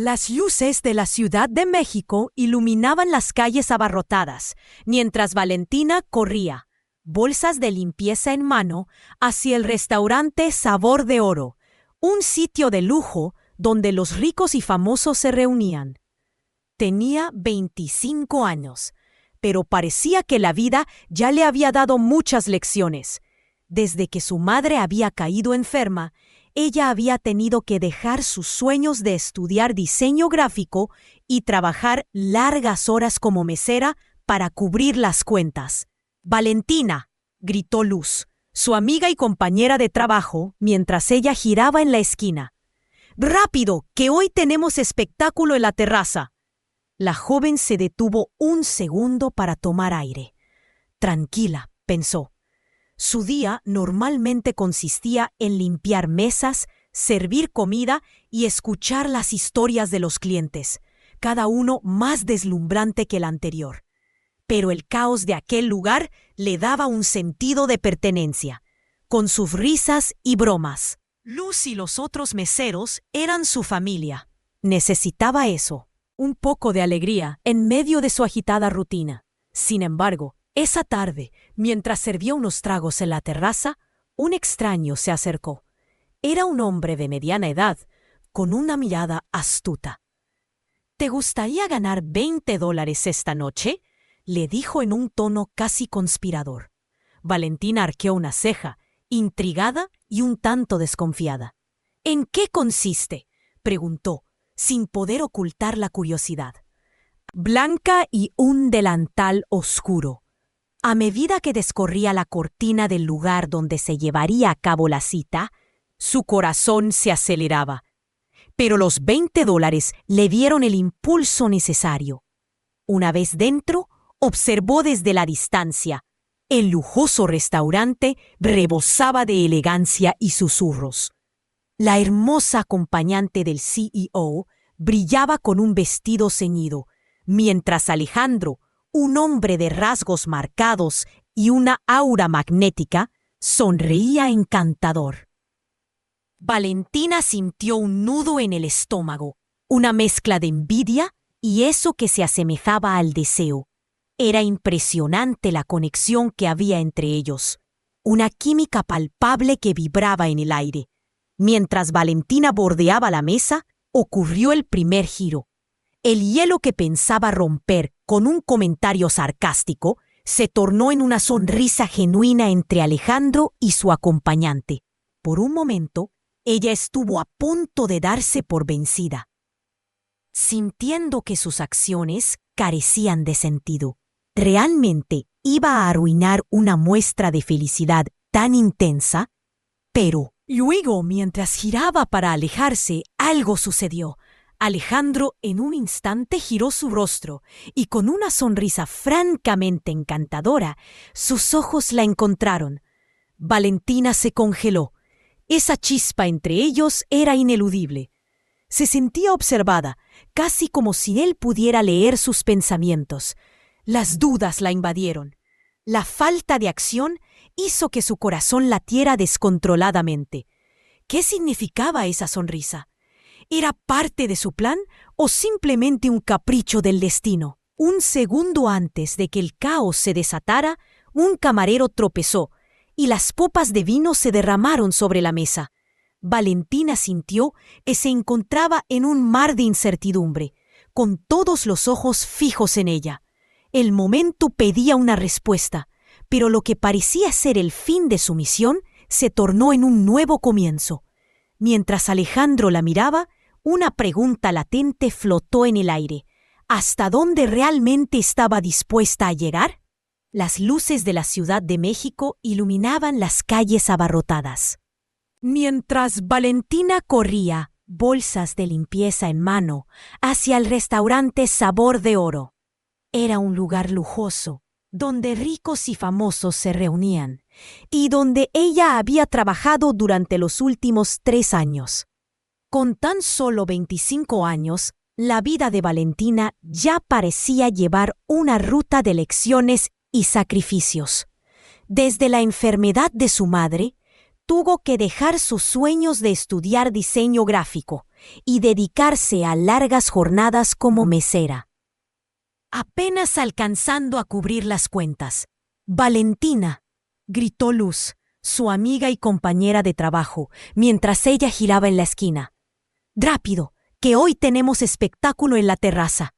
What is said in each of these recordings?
Las luces de la Ciudad de México iluminaban las calles abarrotadas, mientras Valentina corría, bolsas de limpieza en mano, hacia el restaurante Sabor de Oro, un sitio de lujo donde los ricos y famosos se reunían. Tenía 25 años, pero parecía que la vida ya le había dado muchas lecciones. Desde que su madre había caído enferma, ella había tenido que dejar sus sueños de estudiar diseño gráfico y trabajar largas horas como mesera para cubrir las cuentas. «Valentina», gritó Luz, su amiga y compañera de trabajo, mientras ella giraba en la esquina. «¡Rápido, que hoy tenemos espectáculo en la terraza!». La joven se detuvo un segundo para tomar aire. Tranquila, pensó. Su día normalmente consistía en limpiar mesas, servir comida y escuchar las historias de los clientes, cada uno más deslumbrante que el anterior. Pero el caos de aquel lugar le daba un sentido de pertenencia, con sus risas y bromas. Luz y los otros meseros eran su familia. Necesitaba eso, un poco de alegría en medio de su agitada rutina. Sin embargo, esa tarde, mientras servía unos tragos en la terraza, un extraño se acercó. Era un hombre de mediana edad, con una mirada astuta. «¿Te gustaría ganar $20 esta noche?», le dijo en un tono casi conspirador. Valentina arqueó una ceja, intrigada y un tanto desconfiada. «¿En qué consiste?», preguntó, sin poder ocultar la curiosidad. «Blanca y un delantal oscuro». A medida que descorría la cortina del lugar donde se llevaría a cabo la cita, su corazón se aceleraba. Pero los $20 le dieron el impulso necesario. Una vez dentro, observó desde la distancia. El lujoso restaurante rebosaba de elegancia y susurros. La hermosa acompañante del CEO brillaba con un vestido ceñido, mientras Alejandro, un hombre de rasgos marcados y una aura magnética, sonreía encantador. Valentina sintió un nudo en el estómago, una mezcla de envidia y eso que se asemejaba al deseo. Era impresionante la conexión que había entre ellos, una química palpable que vibraba en el aire. Mientras Valentina bordeaba la mesa, ocurrió el primer giro. El hielo que pensaba romper con un comentario sarcástico se tornó en una sonrisa genuina entre Alejandro y su acompañante. Por un momento, ella estuvo a punto de darse por vencida, sintiendo que sus acciones carecían de sentido. Realmente iba a arruinar una muestra de felicidad tan intensa, pero luego, mientras giraba para alejarse, algo sucedió. Alejandro en un instante giró su rostro y con una sonrisa francamente encantadora, sus ojos la encontraron. Valentina se congeló. Esa chispa entre ellos era ineludible. Se sentía observada, casi como si él pudiera leer sus pensamientos. Las dudas la invadieron. La falta de acción hizo que su corazón latiera descontroladamente. ¿Qué significaba esa sonrisa? ¿Era parte de su plan o simplemente un capricho del destino? Un segundo antes de que el caos se desatara, un camarero tropezó y las copas de vino se derramaron sobre la mesa. Valentina sintió que se encontraba en un mar de incertidumbre, con todos los ojos fijos en ella. El momento pedía una respuesta, pero lo que parecía ser el fin de su misión se tornó en un nuevo comienzo. Mientras Alejandro la miraba, una pregunta latente flotó en el aire. ¿Hasta dónde realmente estaba dispuesta a llegar? Las luces de la Ciudad de México iluminaban las calles abarrotadas. Mientras Valentina corría, bolsas de limpieza en mano, hacia el restaurante Sabor de Oro. Era un lugar lujoso, donde ricos y famosos se reunían, y donde ella había trabajado durante los últimos 3 años. Con tan solo 25 años, la vida de Valentina ya parecía llevar una ruta de lecciones y sacrificios. Desde la enfermedad de su madre, tuvo que dejar sus sueños de estudiar diseño gráfico y dedicarse a largas jornadas como mesera. Apenas alcanzando a cubrir las cuentas, «Valentina», gritó Luz, su amiga y compañera de trabajo, mientras ella giraba en la esquina. «¡Rápido, que hoy tenemos espectáculo en la terraza!».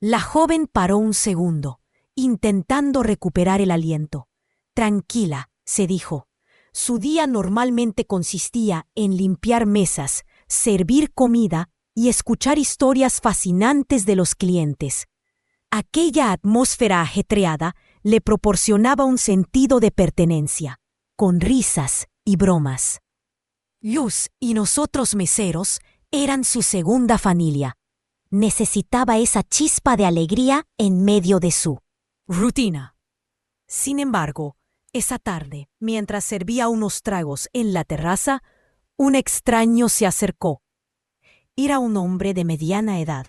La joven paró un segundo, intentando recuperar el aliento. «Tranquila», se dijo. Su día normalmente consistía en limpiar mesas, servir comida y escuchar historias fascinantes de los clientes. Aquella atmósfera ajetreada le proporcionaba un sentido de pertenencia, con risas y bromas. Luz y nosotros meseros eran su segunda familia. Necesitaba esa chispa de alegría en medio de su rutina. Sin embargo, esa tarde, mientras servía unos tragos en la terraza, un extraño se acercó. Era un hombre de mediana edad,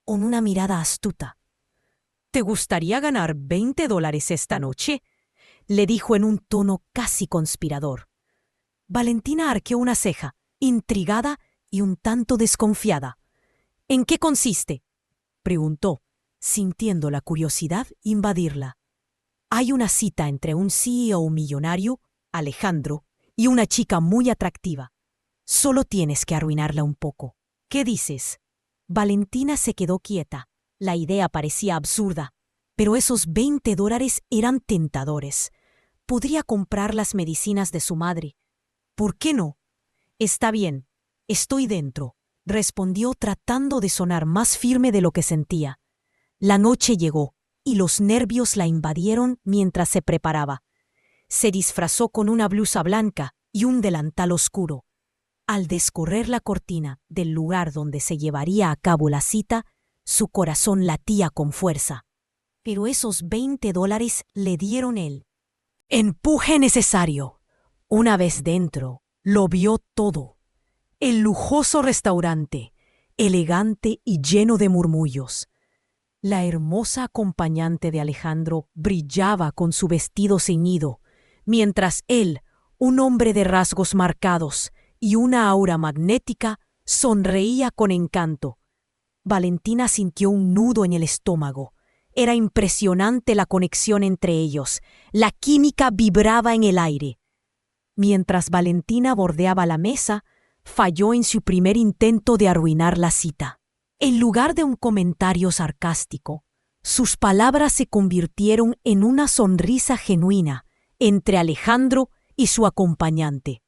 con una mirada astuta. «¿Te gustaría ganar $20 esta noche?», le dijo en un tono casi conspirador. Valentina arqueó una ceja, intrigada y un tanto desconfiada. «¿En qué consiste?», preguntó, sintiendo la curiosidad invadirla. «Hay una cita entre un CEO millonario, Alejandro, y una chica muy atractiva. Solo tienes que arruinarla un poco. ¿Qué dices?». Valentina se quedó quieta. La idea parecía absurda, pero esos $20 eran tentadores. Podría comprar las medicinas de su madre. «¿Por qué no?». «Está bien, estoy dentro», respondió tratando de sonar más firme de lo que sentía. La noche llegó y los nervios la invadieron mientras se preparaba. Se disfrazó con una blusa blanca y un delantal oscuro. Al descorrer la cortina del lugar donde se llevaría a cabo la cita, su corazón latía con fuerza. Pero esos $20 le dieron el empuje necesario. Una vez dentro, lo vio todo. El lujoso restaurante, elegante y lleno de murmullos. La hermosa acompañante de Alejandro brillaba con su vestido ceñido, mientras él, un hombre de rasgos marcados y una aura magnética, sonreía con encanto. Valentina sintió un nudo en el estómago. Era impresionante la conexión entre ellos. La química vibraba en el aire. Mientras Valentina bordeaba la mesa, falló en su primer intento de arruinar la cita. En lugar de un comentario sarcástico, sus palabras se convirtieron en una sonrisa genuina entre Alejandro y su acompañante.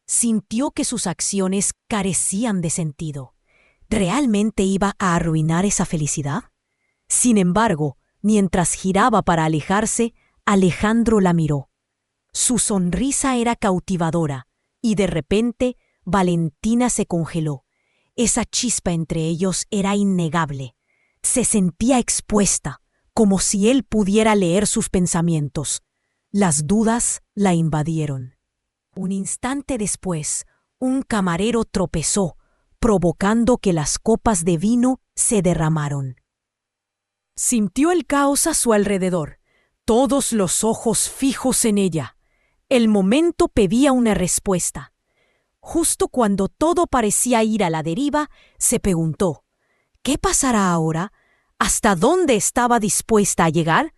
Sintió que sus acciones carecían de sentido. ¿Realmente iba a arruinar esa felicidad? Sin embargo, mientras giraba para alejarse, Alejandro la miró. Su sonrisa era cautivadora y de repente Valentina se congeló. Esa chispa entre ellos era innegable. Se sentía expuesta, como si él pudiera leer sus pensamientos. Las dudas la invadieron. Un instante después, un camarero tropezó, provocando que las copas de vino se derramaron. Sintió el caos a su alrededor, todos los ojos fijos en ella. El momento pedía una respuesta. Justo cuando todo parecía ir a la deriva, se preguntó, ¿qué pasará ahora? ¿Hasta dónde estaba dispuesta a llegar?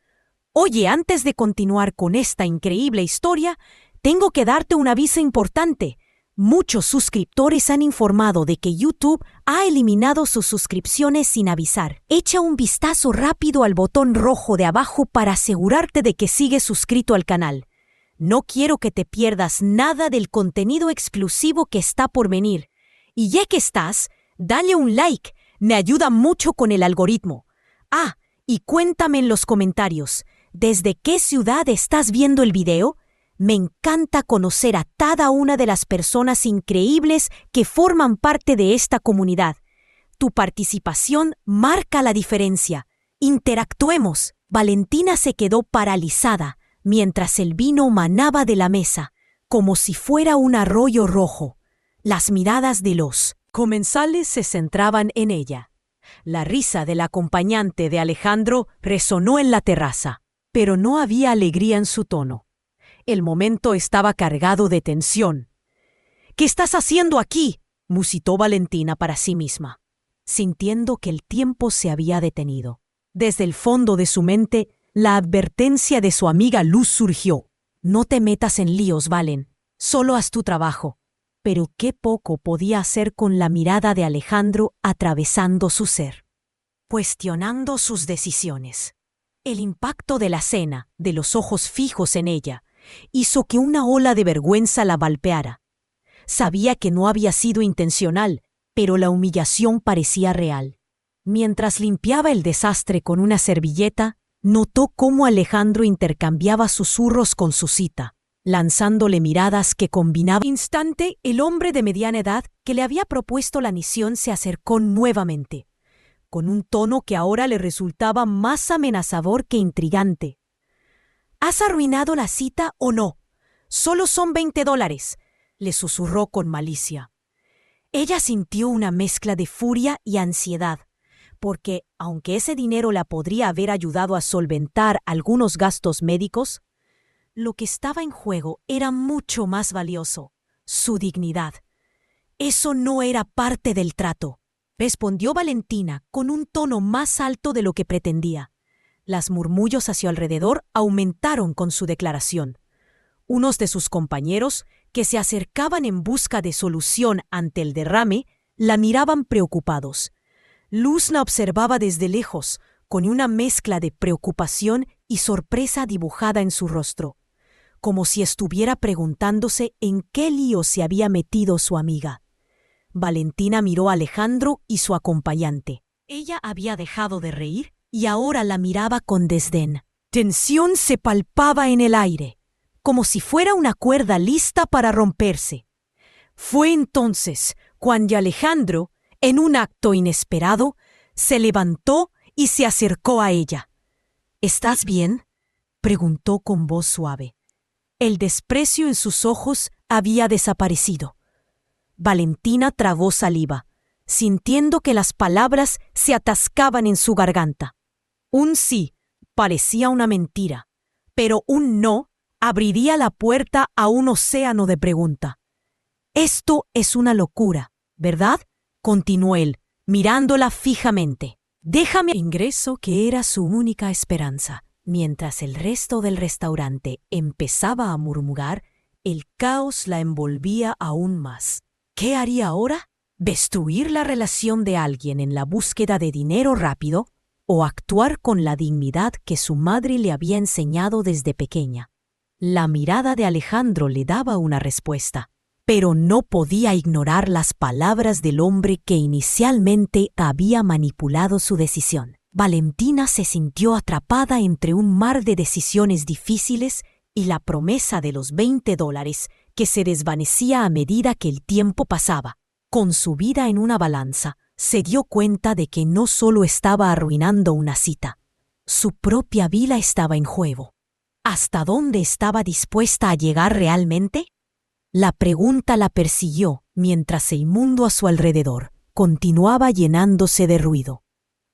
Oye, antes de continuar con esta increíble historia, tengo que darte un aviso importante. Muchos suscriptores han informado de que YouTube ha eliminado sus suscripciones sin avisar. Echa un vistazo rápido al botón rojo de abajo para asegurarte de que sigues suscrito al canal. No quiero que te pierdas nada del contenido exclusivo que está por venir. Y ya que estás, dale un like, me ayuda mucho con el algoritmo. Ah, y cuéntame en los comentarios, ¿desde qué ciudad estás viendo el video? Me encanta conocer a cada una de las personas increíbles que forman parte de esta comunidad. Tu participación marca la diferencia. Interactuemos. Valentina se quedó paralizada mientras el vino manaba de la mesa, como si fuera un arroyo rojo. Las miradas de los comensales se centraban en ella. La risa del acompañante de Alejandro resonó en la terraza, pero no había alegría en su tono. El momento estaba cargado de tensión. ¿Qué estás haciendo aquí?, musitó Valentina para sí misma, sintiendo que el tiempo se había detenido. Desde el fondo de su mente, la advertencia de su amiga Luz surgió. No te metas en líos, Valen. Solo haz tu trabajo. Pero qué poco podía hacer con la mirada de Alejandro atravesando su ser, cuestionando sus decisiones. El impacto de la cena, de los ojos fijos en ella, hizo que una ola de vergüenza la balpeara. Sabía que no había sido intencional, pero la humillación parecía real. Mientras limpiaba el desastre con una servilleta, notó cómo Alejandro intercambiaba susurros con su cita, lanzándole miradas que combinaban. Al instante, el hombre de mediana edad que le había propuesto la misión se acercó nuevamente, con un tono que ahora le resultaba más amenazador que intrigante. ¿Has arruinado la cita o no? Solo son $20, le susurró con malicia. Ella sintió una mezcla de furia y ansiedad, porque, aunque ese dinero la podría haber ayudado a solventar algunos gastos médicos, lo que estaba en juego era mucho más valioso: su dignidad. Eso no era parte del trato, respondió Valentina con un tono más alto de lo que pretendía. Las murmullos a su alrededor aumentaron con su declaración. Unos de sus compañeros, que se acercaban en busca de solución ante el derrame, la miraban preocupados. Luz la observaba desde lejos, con una mezcla de preocupación y sorpresa dibujada en su rostro, como si estuviera preguntándose en qué lío se había metido su amiga. Valentina miró a Alejandro y su acompañante. Ella había dejado de reír y ahora la miraba con desdén. Tensión se palpaba en el aire, como si fuera una cuerda lista para romperse. Fue entonces cuando Alejandro, en un acto inesperado, se levantó y se acercó a ella. ¿Estás bien?, preguntó con voz suave. El desprecio en sus ojos había desaparecido. Valentina tragó saliva, sintiendo que las palabras se atascaban en su garganta. Un sí parecía una mentira, pero un no abriría la puerta a un océano de pregunta. «Esto es una locura, ¿verdad?», continuó él, mirándola fijamente. «Déjame». Ingreso que era su única esperanza. Mientras el resto del restaurante empezaba a murmurar, el caos la envolvía aún más. ¿Qué haría ahora? ¿Destruir la relación de alguien en la búsqueda de dinero rápido o actuar con la dignidad que su madre le había enseñado desde pequeña? La mirada de Alejandro le daba una respuesta, pero no podía ignorar las palabras del hombre que inicialmente había manipulado su decisión. Valentina se sintió atrapada entre un mar de decisiones difíciles y la promesa de los $20 que se desvanecía a medida que el tiempo pasaba. Con su vida en una balanza, se dio cuenta de que no solo estaba arruinando una cita, su propia vida estaba en juego. ¿Hasta dónde estaba dispuesta a llegar realmente? La pregunta la persiguió mientras el mundo a su alrededor continuaba llenándose de ruido.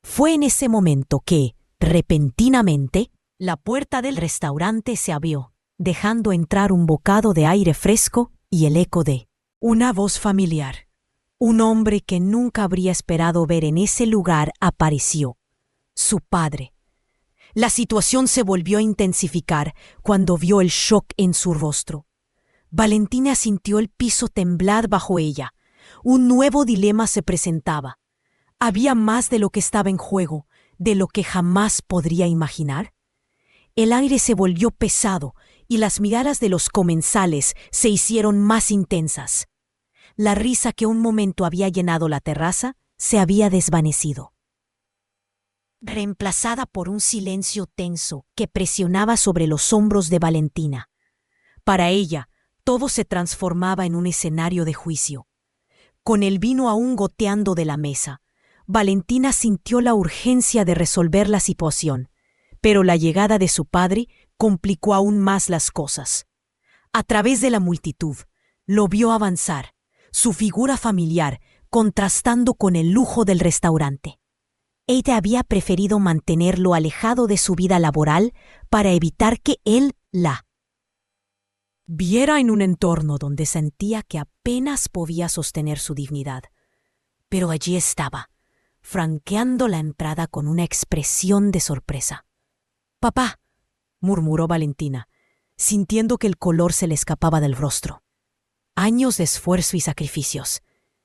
Fue en ese momento que, repentinamente, la puerta del restaurante se abrió, dejando entrar un bocado de aire fresco y el eco de una voz familiar. Un hombre que nunca habría esperado ver en ese lugar apareció: su padre. La situación se volvió a intensificar cuando vio el shock en su rostro. Valentina sintió el piso temblar bajo ella. Un nuevo dilema se presentaba. ¿Había más de lo que estaba en juego, de lo que jamás podría imaginar? El aire se volvió pesado y las miradas de los comensales se hicieron más intensas. La risa que un momento había llenado la terraza se había desvanecido, reemplazada por un silencio tenso que presionaba sobre los hombros de Valentina. Para ella, todo se transformaba en un escenario de juicio. Con el vino aún goteando de la mesa, Valentina sintió la urgencia de resolver la situación, pero la llegada de su padre complicó aún más las cosas. A través de la multitud, lo vio avanzar, su figura familiar contrastando con el lujo del restaurante. Ella había preferido mantenerlo alejado de su vida laboral para evitar que él la viera en un entorno donde sentía que apenas podía sostener su dignidad. Pero allí estaba, franqueando la entrada con una expresión de sorpresa. «Papá», murmuró Valentina, sintiendo que el color se le escapaba del rostro. Años de esfuerzo y sacrificios,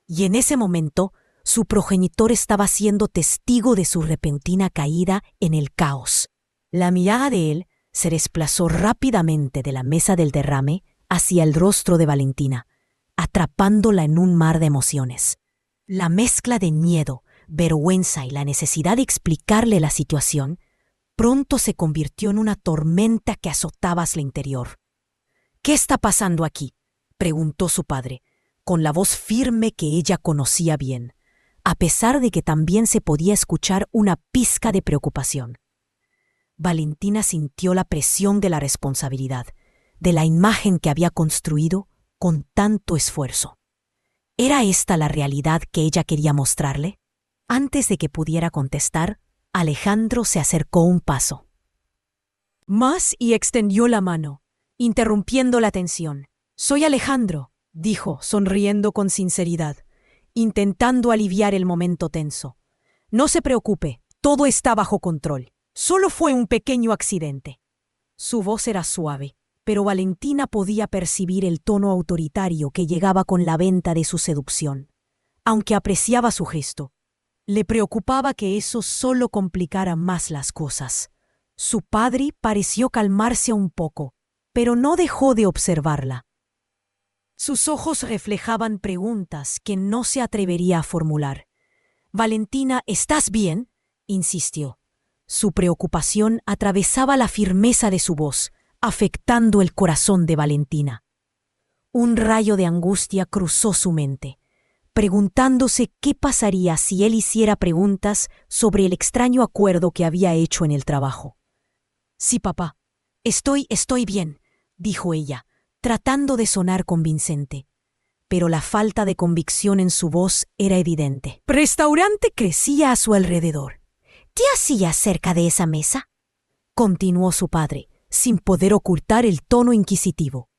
y en ese momento su progenitor estaba siendo testigo de su repentina caída en el caos. La mirada de él se desplazó rápidamente de la mesa del derrame hacia el rostro de Valentina, atrapándola en un mar de emociones. La mezcla de miedo, vergüenza y la necesidad de explicarle la situación pronto se convirtió en una tormenta que azotaba su interior. «¿Qué está pasando aquí?», preguntó su padre, con la voz firme que ella conocía bien, a pesar de que también se podía escuchar una pizca de preocupación. Valentina sintió la presión de la responsabilidad, de la imagen que había construido con tanto esfuerzo. ¿Era esta la realidad que ella quería mostrarle? Antes de que pudiera contestar, Alejandro se acercó un paso más y extendió la mano, interrumpiendo la tensión. «Soy Alejandro», dijo, sonriendo con sinceridad, intentando aliviar el momento tenso. «No se preocupe, todo está bajo control. Solo fue un pequeño accidente». Su voz era suave, pero Valentina podía percibir el tono autoritario que llegaba con la venta de su seducción. Aunque apreciaba su gesto, le preocupaba que eso solo complicara más las cosas. Su padre pareció calmarse un poco, pero no dejó de observarla. Sus ojos reflejaban preguntas que no se atrevería a formular. «Valentina, ¿estás bien?», insistió. Su preocupación atravesaba la firmeza de su voz, afectando el corazón de Valentina. Un rayo de angustia cruzó su mente, preguntándose qué pasaría si él hiciera preguntas sobre el extraño acuerdo que había hecho en el trabajo. «Sí, papá, estoy bien», dijo ella, tratando de sonar convincente. Pero la falta de convicción en su voz era evidente. El restaurante crecía a su alrededor. «¿Qué hacías cerca de esa mesa?», continuó su padre, sin poder ocultar el tono inquisitivo.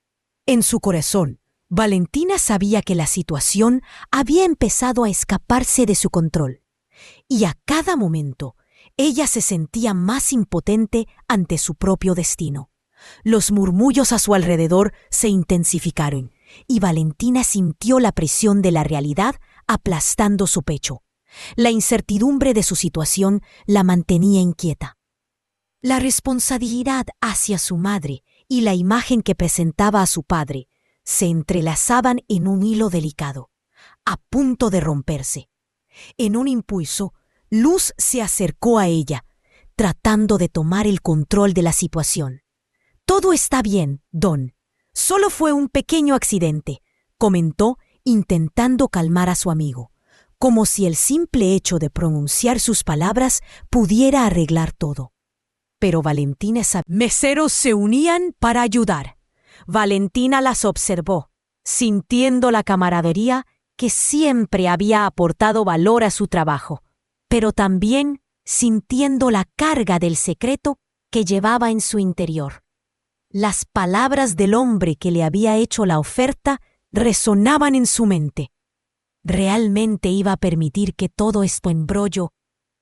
En su corazón, Valentina sabía que la situación había empezado a escaparse de su control, y a cada momento ella se sentía más impotente ante su propio destino. Los murmullos a su alrededor se intensificaron, y Valentina sintió la presión de la realidad aplastando su pecho. La incertidumbre de su situación la mantenía inquieta. La responsabilidad hacia su madre y la imagen que presentaba a su padre se entrelazaban en un hilo delicado, a punto de romperse. En un impulso, Luz se acercó a ella, tratando de tomar el control de la situación. «Todo está bien, Don. Solo fue un pequeño accidente», comentó, intentando calmar a su amigo, como si el simple hecho de pronunciar sus palabras pudiera arreglar todo. Pero Valentina sabía. Meseros se unían para ayudar. Valentina las observó, sintiendo la camaradería que siempre había aportado valor a su trabajo, pero también sintiendo la carga del secreto que llevaba en su interior. Las palabras del hombre que le había hecho la oferta resonaban en su mente. ¿Realmente iba a permitir que todo este embrollo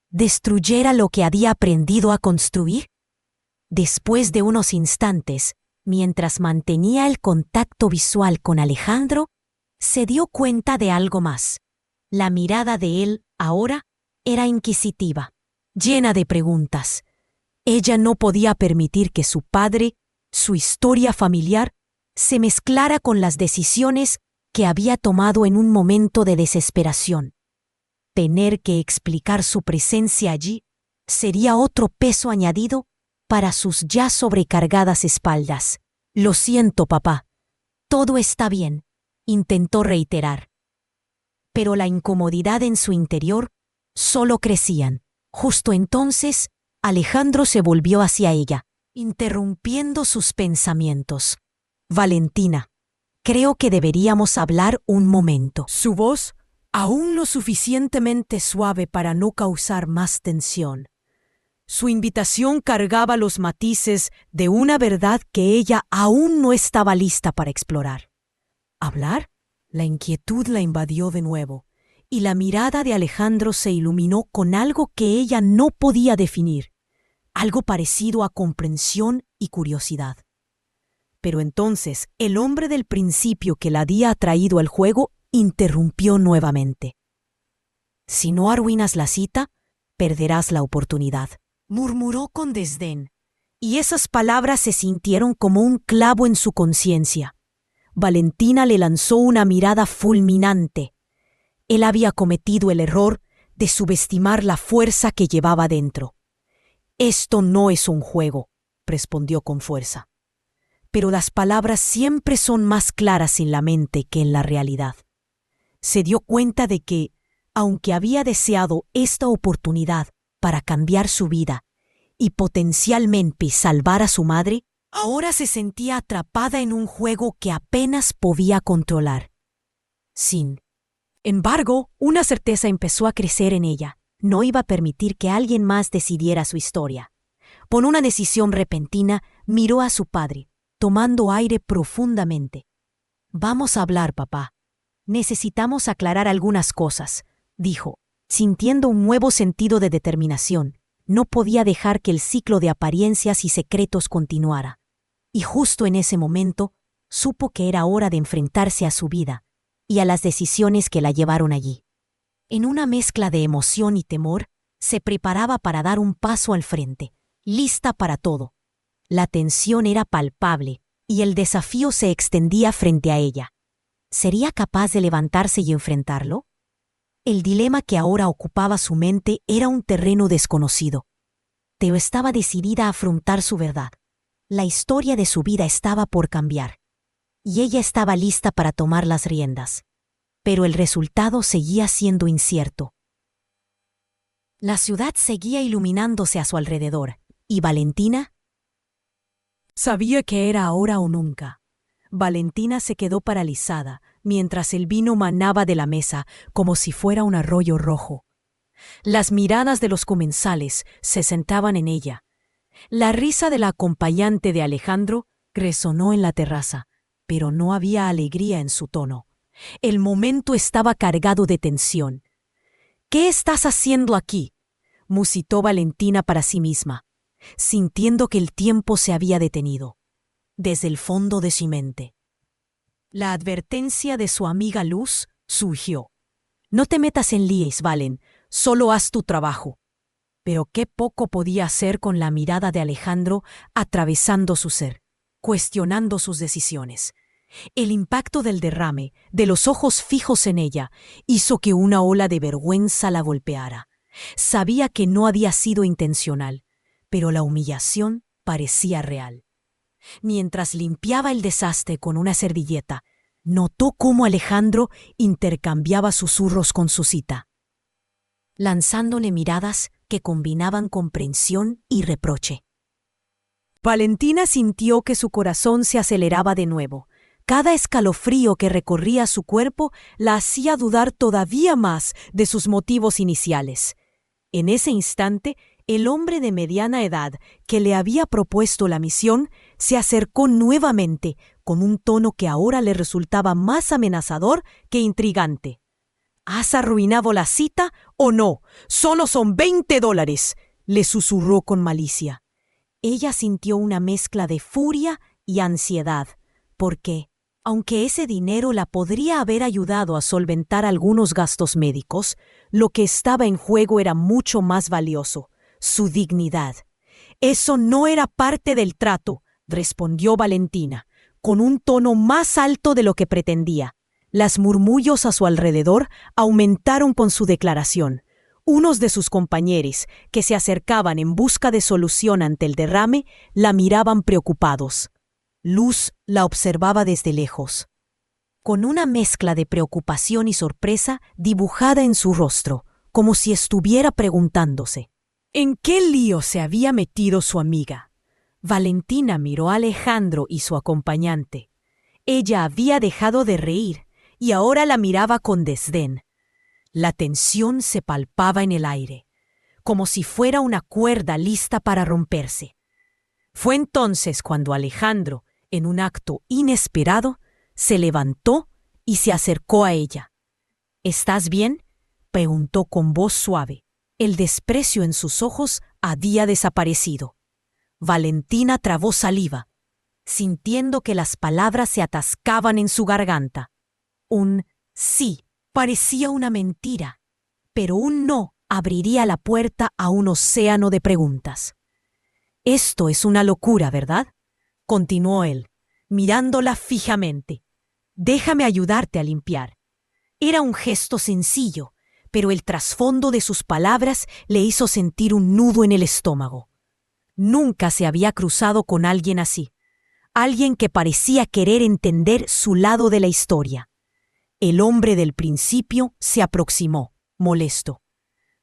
destruyera lo que había aprendido a construir? Después de unos instantes, mientras mantenía el contacto visual con Alejandro, se dio cuenta de algo más. La mirada de él ahora era inquisitiva, llena de preguntas. Ella no podía permitir que su padre, su historia familiar, se mezclara con las decisiones que había tomado en un momento de desesperación. Tener que explicar su presencia allí sería otro peso añadido para sus ya sobrecargadas espaldas. «Lo siento, papá. Todo está bien», intentó reiterar. Pero la incomodidad en su interior solo crecían. Justo entonces, Alejandro se volvió hacia ella, interrumpiendo sus pensamientos. «Valentina, creo que deberíamos hablar un momento». Su voz, aún lo suficientemente suave para no causar más tensión, Su invitación cargaba los matices de una verdad que ella aún no estaba lista para explorar. ¿Hablar? La inquietud la invadió de nuevo, y la mirada de Alejandro se iluminó con algo que ella no podía definir, algo parecido a comprensión y curiosidad. Pero entonces el hombre del principio que la había atraído al juego interrumpió nuevamente. «Si no arruinas la cita, perderás la oportunidad», murmuró con desdén, y esas palabras se sintieron como un clavo en su conciencia. Valentina le lanzó una mirada fulminante. Él había cometido el error de subestimar la fuerza que llevaba dentro. «Esto no es un juego», respondió con fuerza. Pero las palabras siempre son más claras en la mente que en la realidad. Se dio cuenta de que, aunque había deseado esta oportunidad para cambiar su vida y potencialmente salvar a su madre, ahora se sentía atrapada en un juego que apenas podía controlar. Sin embargo, una certeza empezó a crecer en ella. No iba a permitir que alguien más decidiera su historia. Por una decisión repentina, miró a su padre, tomando aire profundamente. «Vamos a hablar, papá. Necesitamos aclarar algunas cosas», dijo, sintiendo un nuevo sentido de determinación. No podía dejar que el ciclo de apariencias y secretos continuara. Y justo en ese momento, supo que era hora de enfrentarse a su vida y a las decisiones que la llevaron allí. En una mezcla de emoción y temor, se preparaba para dar un paso al frente, lista para todo. La tensión era palpable y el desafío se extendía frente a ella. ¿Sería capaz de levantarse y enfrentarlo? El dilema que ahora ocupaba su mente era un terreno desconocido. Pero estaba decidida a afrontar su verdad. La historia de su vida estaba por cambiar, y ella estaba lista para tomar las riendas. Pero el resultado seguía siendo incierto. La ciudad seguía iluminándose a su alrededor, y Valentina sabía que era ahora o nunca. Valentina se quedó paralizada, mientras el vino manaba de la mesa como si fuera un arroyo rojo. Las miradas de los comensales se centraban en ella. La risa de la acompañante de Alejandro resonó en la terraza, pero no había alegría en su tono. El momento estaba cargado de tensión. «¿Qué estás haciendo aquí?», musitó Valentina para sí misma, sintiendo que el tiempo se había detenido. Desde el fondo de su mente, la advertencia de su amiga Luz surgió. «No te metas en líos, Valen, solo haz tu trabajo». Pero qué poco podía hacer con la mirada de Alejandro atravesando su ser, cuestionando sus decisiones. El impacto del derrame, de los ojos fijos en ella, hizo que una ola de vergüenza la golpeara. Sabía que no había sido intencional, pero la humillación parecía real. Mientras limpiaba el desastre con una servilleta, notó cómo Alejandro intercambiaba susurros con su cita, lanzándole miradas que combinaban comprensión y reproche. Valentina sintió que su corazón se aceleraba de nuevo. Cada escalofrío que recorría su cuerpo la hacía dudar todavía más de sus motivos iniciales. En ese instante, el hombre de mediana edad que le había propuesto la misión se acercó nuevamente con un tono que ahora le resultaba más amenazador que intrigante. «¿Has arruinado la cita o no? Solo son $20», le susurró con malicia. Ella sintió una mezcla de furia y ansiedad, porque, aunque ese dinero la podría haber ayudado a solventar algunos gastos médicos, lo que estaba en juego era mucho más valioso: su dignidad. «Eso no era parte del trato», respondió Valentina, con un tono más alto de lo que pretendía. Las murmullos a su alrededor aumentaron con su declaración. Unos de sus compañeros, que se acercaban en busca de solución ante el derrame, la miraban preocupados. Luz la observaba desde lejos, con una mezcla de preocupación y sorpresa dibujada en su rostro, como si estuviera preguntándose: ¿en qué lío se había metido su amiga? Valentina miró a Alejandro y su acompañante. Ella había dejado de reír y ahora la miraba con desdén. La tensión se palpaba en el aire. como si fuera una cuerda lista para romperse. Fue entonces cuando Alejandro, en un acto inesperado, se levantó y se acercó a ella. «¿Estás bien?», preguntó con voz suave. El desprecio en sus ojos había desaparecido. Valentina tragó saliva, sintiendo que las palabras se atascaban en su garganta. Un sí parecía una mentira, pero un no abriría la puerta a un océano de preguntas. «Esto es una locura, ¿verdad?», continuó él, mirándola fijamente. «Déjame ayudarte a limpiar». Era un gesto sencillo, pero el trasfondo de sus palabras le hizo sentir un nudo en el estómago. Nunca se había cruzado con alguien así, alguien que parecía querer entender su lado de la historia. El hombre del principio se aproximó, molesto.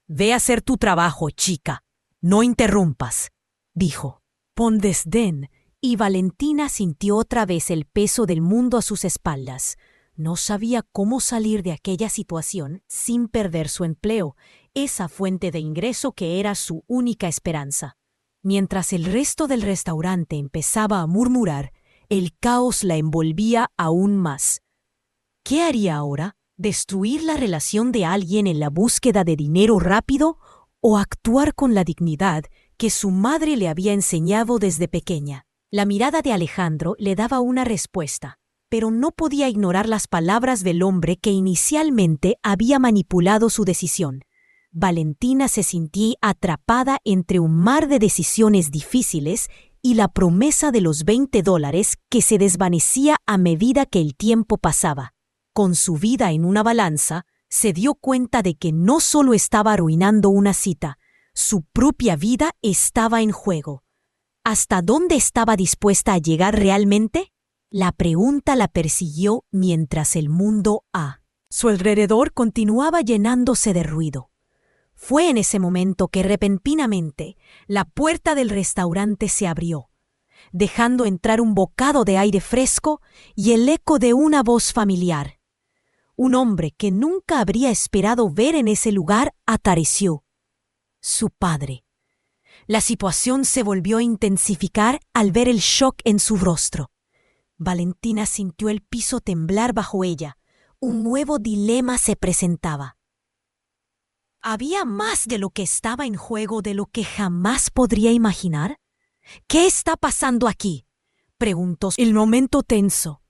«Ve a hacer tu trabajo, chica. No interrumpas», dijo. Con desdén, y Valentina sintió otra vez el peso del mundo a sus espaldas. No sabía cómo salir de aquella situación sin perder su empleo, esa fuente de ingreso que era su única esperanza. Mientras el resto del restaurante empezaba a murmurar, el caos la envolvía aún más. ¿Qué haría ahora? ¿Destruir la relación de alguien en la búsqueda de dinero rápido o actuar con la dignidad que su madre le había enseñado desde pequeña? La mirada de Alejandro le daba una respuesta, pero no podía ignorar las palabras del hombre que inicialmente había manipulado su decisión. Valentina se sentía atrapada entre un mar de decisiones difíciles y la promesa de los $20 que se desvanecía a medida que el tiempo pasaba. Con su vida en una balanza, se dio cuenta de que no solo estaba arruinando una cita, su propia vida estaba en juego. ¿Hasta dónde estaba dispuesta a llegar realmente? La pregunta la persiguió mientras el mundo a su alrededor continuaba llenándose de ruido. Fue en ese momento que repentinamente la puerta del restaurante se abrió, dejando entrar un bocado de aire fresco y el eco de una voz familiar. Un hombre que nunca habría esperado ver en ese lugar apareció. Su padre. La situación se volvió a intensificar al ver el shock en su rostro. Valentina sintió el piso temblar bajo ella. Un nuevo dilema se presentaba. ¿Había más de lo que estaba en juego de lo que jamás podría imaginar? «¿Qué está pasando aquí?», preguntó. El momento tenso.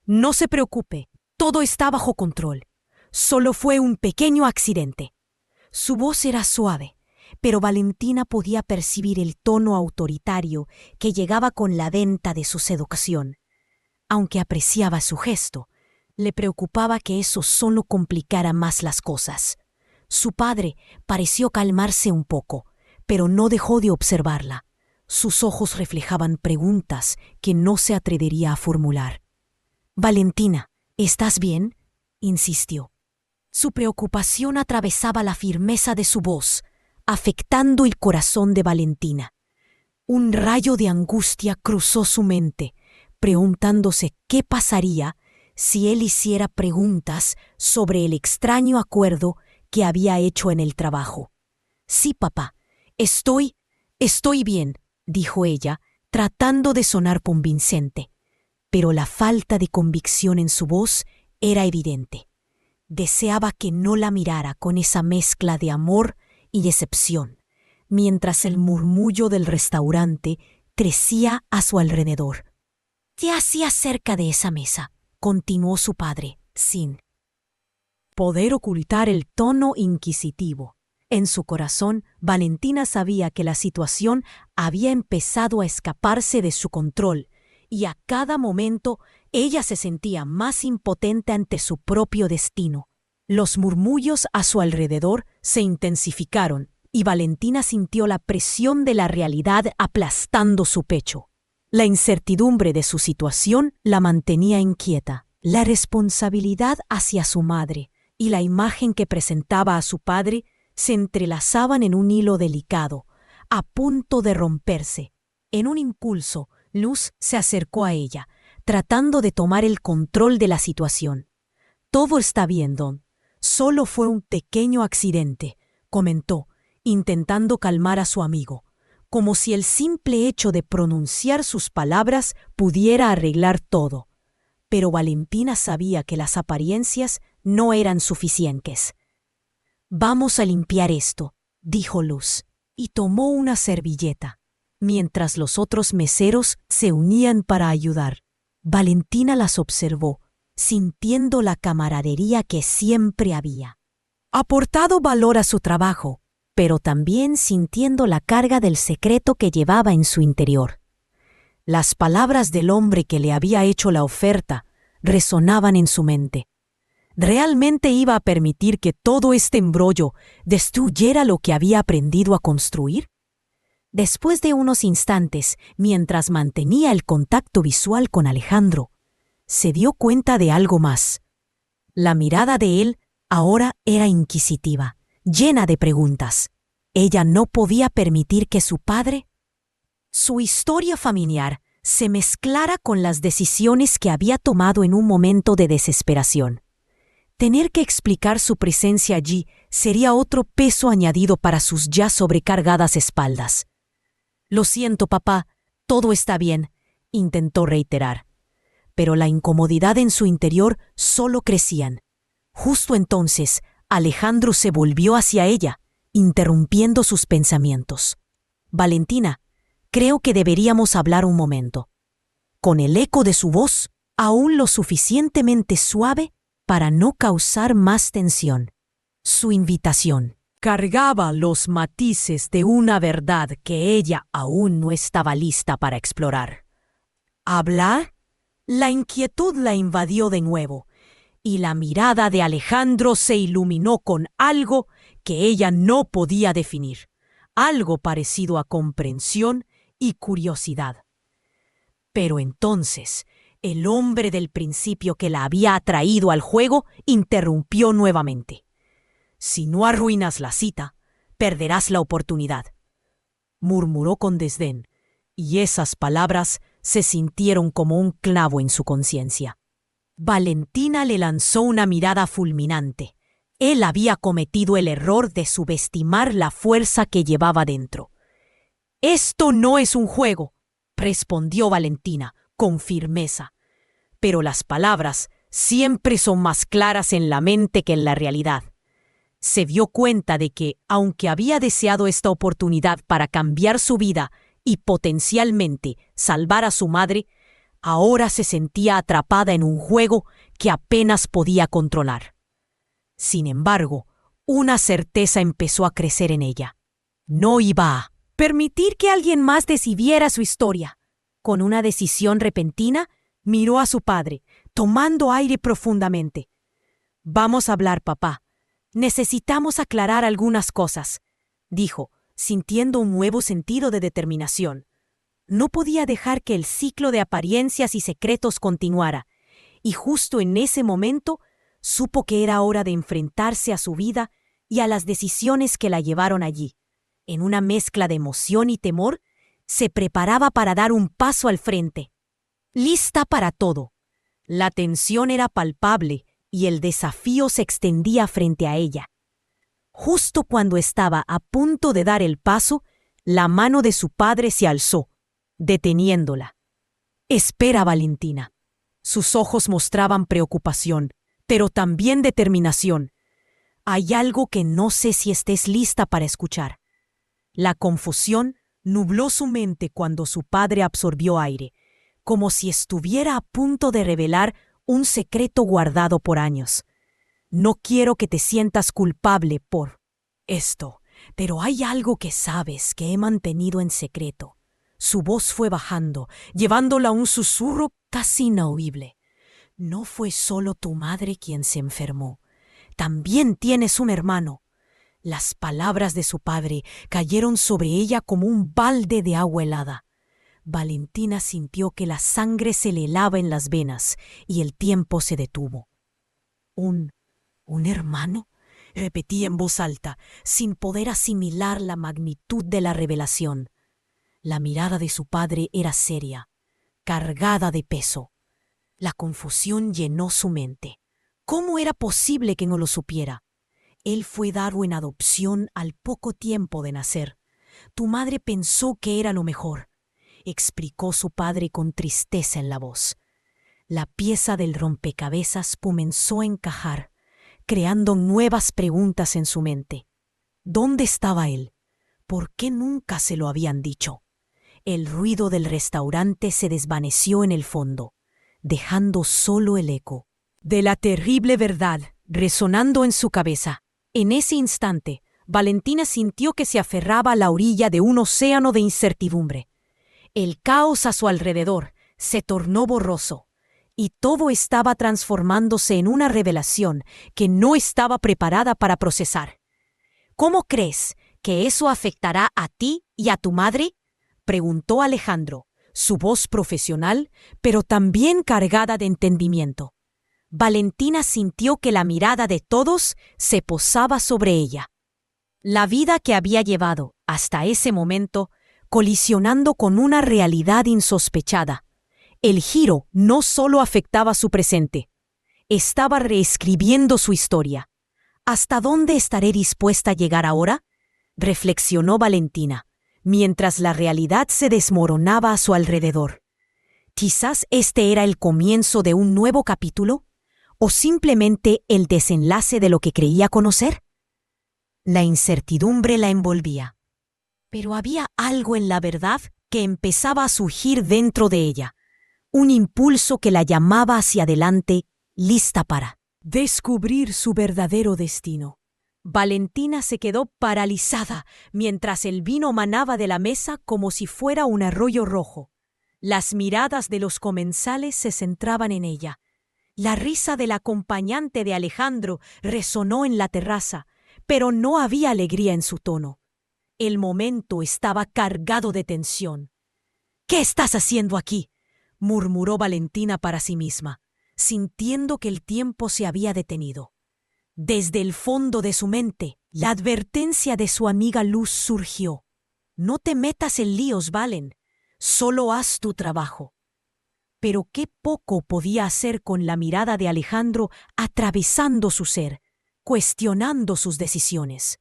«No se preocupe, todo está bajo control. Solo fue un pequeño accidente». Su voz era suave, pero Valentina podía percibir el tono autoritario que llegaba con la venta de su seducción. Aunque apreciaba su gesto, le preocupaba que eso solo complicara más las cosas. Su padre pareció calmarse un poco, pero no dejó de observarla. Sus ojos reflejaban preguntas que no se atrevería a formular. «Valentina, ¿estás bien?», insistió. Su preocupación atravesaba la firmeza de su voz, afectando el corazón de Valentina. Un rayo de angustia cruzó su mente, preguntándose qué pasaría si él hiciera preguntas sobre el extraño acuerdo que había hecho en el trabajo. «Sí, papá, estoy bien», dijo ella, tratando de sonar convincente, pero la falta de convicción en su voz era evidente. Deseaba que no la mirara con esa mezcla de amor y decepción, mientras el murmullo del restaurante crecía a su alrededor. «¿Qué hacía cerca de esa mesa?», continuó su padre, sin poder ocultar el tono inquisitivo. En su corazón, Valentina sabía que la situación había empezado a escaparse de su control, y a cada momento ella se sentía más impotente ante su propio destino. Los murmullos a su alrededor se intensificaron, y Valentina sintió la presión de la realidad aplastando su pecho. La incertidumbre de su situación la mantenía inquieta. La responsabilidad hacia su madre y la imagen que presentaba a su padre se entrelazaban en un hilo delicado, a punto de romperse. En un impulso, Luz se acercó a ella, tratando de tomar el control de la situación. «Todo está bien, Don. Solo fue un pequeño accidente», comentó, intentando calmar a su amigo, como si el simple hecho de pronunciar sus palabras pudiera arreglar todo. Pero Valentina sabía que las apariencias no eran suficientes. «Vamos a limpiar esto», dijo Luz, y tomó una servilleta, mientras los otros meseros se unían para ayudar. Valentina las observó, sintiendo la camaradería que siempre había. Aportado valor a su trabajo, pero también sintiendo la carga del secreto que llevaba en su interior. Las palabras del hombre que le había hecho la oferta resonaban en su mente. ¿Realmente iba a permitir que todo este embrollo destruyera lo que había aprendido a construir? Después de unos instantes, mientras mantenía el contacto visual con Alejandro, se dio cuenta de algo más. La mirada de él ahora era inquisitiva, llena de preguntas. Ella no podía permitir que su padre, su historia familiar, se mezclara con las decisiones que había tomado en un momento de desesperación. Tener que explicar su presencia allí sería otro peso añadido para sus ya sobrecargadas espaldas. «Lo siento, papá, todo está bien», intentó reiterar. Pero la incomodidad en su interior solo crecían. Justo entonces, Alejandro se volvió hacia ella, interrumpiendo sus pensamientos. «Valentina, creo que deberíamos hablar un momento». Con el eco de su voz, aún lo suficientemente suave para no causar más tensión. Su invitación cargaba los matices de una verdad que ella aún no estaba lista para explorar. ¿Hablar? La inquietud la invadió de nuevo, y la mirada de Alejandro se iluminó con algo que ella no podía definir, algo parecido a comprensión y curiosidad. Pero entonces, el hombre del principio que la había atraído al juego interrumpió nuevamente. «Si no arruinas la cita, perderás la oportunidad», murmuró con desdén, y esas palabras se sintieron como un clavo en su conciencia. Valentina le lanzó una mirada fulminante. Él había cometido el error de subestimar la fuerza que llevaba dentro. «Esto no es un juego», respondió Valentina con firmeza. Pero las palabras siempre son más claras en la mente que en la realidad. Se dio cuenta de que, aunque había deseado esta oportunidad para cambiar su vida y potencialmente salvar a su madre, ahora se sentía atrapada en un juego que apenas podía controlar. Sin embargo, una certeza empezó a crecer en ella. No iba a permitir que alguien más decidiera su historia. Con una decisión repentina, miró a su padre, tomando aire profundamente. «Vamos a hablar, papá. Necesitamos aclarar algunas cosas», dijo, sintiendo un nuevo sentido de determinación. No podía dejar que el ciclo de apariencias y secretos continuara, y justo en ese momento supo que era hora de enfrentarse a su vida y a las decisiones que la llevaron allí. En una mezcla de emoción y temor, se preparaba para dar un paso al frente. Lista para todo. La tensión era palpable y el desafío se extendía frente a ella. Justo cuando estaba a punto de dar el paso, la mano de su padre se alzó, deteniéndola. «Espera, Valentina». Sus ojos mostraban preocupación, pero también determinación. «Hay algo que no sé si estés lista para escuchar». La confusión nubló su mente cuando su padre absorbió aire, como si estuviera a punto de revelar un secreto guardado por años. «No quiero que te sientas culpable por esto, pero hay algo que sabes que he mantenido en secreto». Su voz fue bajando, llevándola a un susurro casi inaudible. «No fue solo tu madre quien se enfermó. También tienes un hermano». Las palabras de su padre cayeron sobre ella como un balde de agua helada. Valentina sintió que la sangre se le helaba en las venas y el tiempo se detuvo. ¿Un hermano?», repetía en voz alta, sin poder asimilar la magnitud de la revelación. La mirada de su padre era seria, cargada de peso. La confusión llenó su mente. ¿Cómo era posible que no lo supiera? Él fue dado en adopción al poco tiempo de nacer. Tu madre pensó que era lo mejor, explicó su padre con tristeza en la voz. La pieza del rompecabezas comenzó a encajar, creando nuevas preguntas en su mente. ¿Dónde estaba él? ¿Por qué nunca se lo habían dicho? El ruido del restaurante se desvaneció en el fondo, dejando solo el eco de la terrible verdad resonando en su cabeza. En ese instante, Valentina sintió que se aferraba a la orilla de un océano de incertidumbre. El caos a su alrededor se tornó borroso, y todo estaba transformándose en una revelación que no estaba preparada para procesar. ¿Cómo crees que eso afectará a ti y a tu madre?, preguntó Alejandro, su voz profesional, pero también cargada de entendimiento. Valentina sintió que la mirada de todos se posaba sobre ella. La vida que había llevado hasta ese momento, colisionando con una realidad insospechada. El giro no solo afectaba su presente, estaba reescribiendo su historia. ¿Hasta dónde estaré dispuesta a llegar ahora?, reflexionó Valentina, mientras la realidad se desmoronaba a su alrededor. Quizás este era el comienzo de un nuevo capítulo, o simplemente el desenlace de lo que creía conocer. La incertidumbre la envolvía, pero había algo en la verdad que empezaba a surgir dentro de ella, un impulso que la llamaba hacia adelante, lista para descubrir su verdadero destino. Valentina se quedó paralizada mientras el vino manaba de la mesa como si fuera un arroyo rojo. Las miradas de los comensales se centraban en ella. La risa del acompañante de Alejandro resonó en la terraza, pero no había alegría en su tono. El momento estaba cargado de tensión. «¿Qué estás haciendo aquí?», murmuró Valentina para sí misma, sintiendo que el tiempo se había detenido. Desde el fondo de su mente, la advertencia de su amiga Luz surgió. «No te metas en líos, Valen. Solo haz tu trabajo». Pero qué poco podía hacer con la mirada de Alejandro atravesando su ser, cuestionando sus decisiones.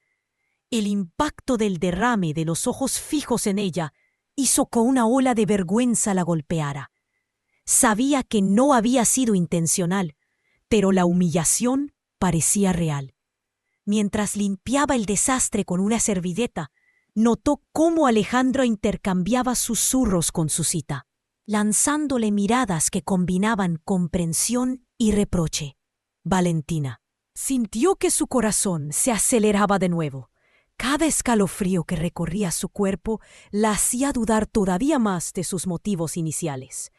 El impacto del derrame de los ojos fijos en ella hizo que una ola de vergüenza la golpeara. Sabía que no había sido intencional, pero la humillación parecía real. Mientras limpiaba el desastre con una servilleta, notó cómo Alejandro intercambiaba susurros con su cita, lanzándole miradas que combinaban comprensión y reproche. Valentina sintió que su corazón se aceleraba de nuevo. Cada escalofrío que recorría su cuerpo la hacía dudar todavía más de sus motivos iniciales.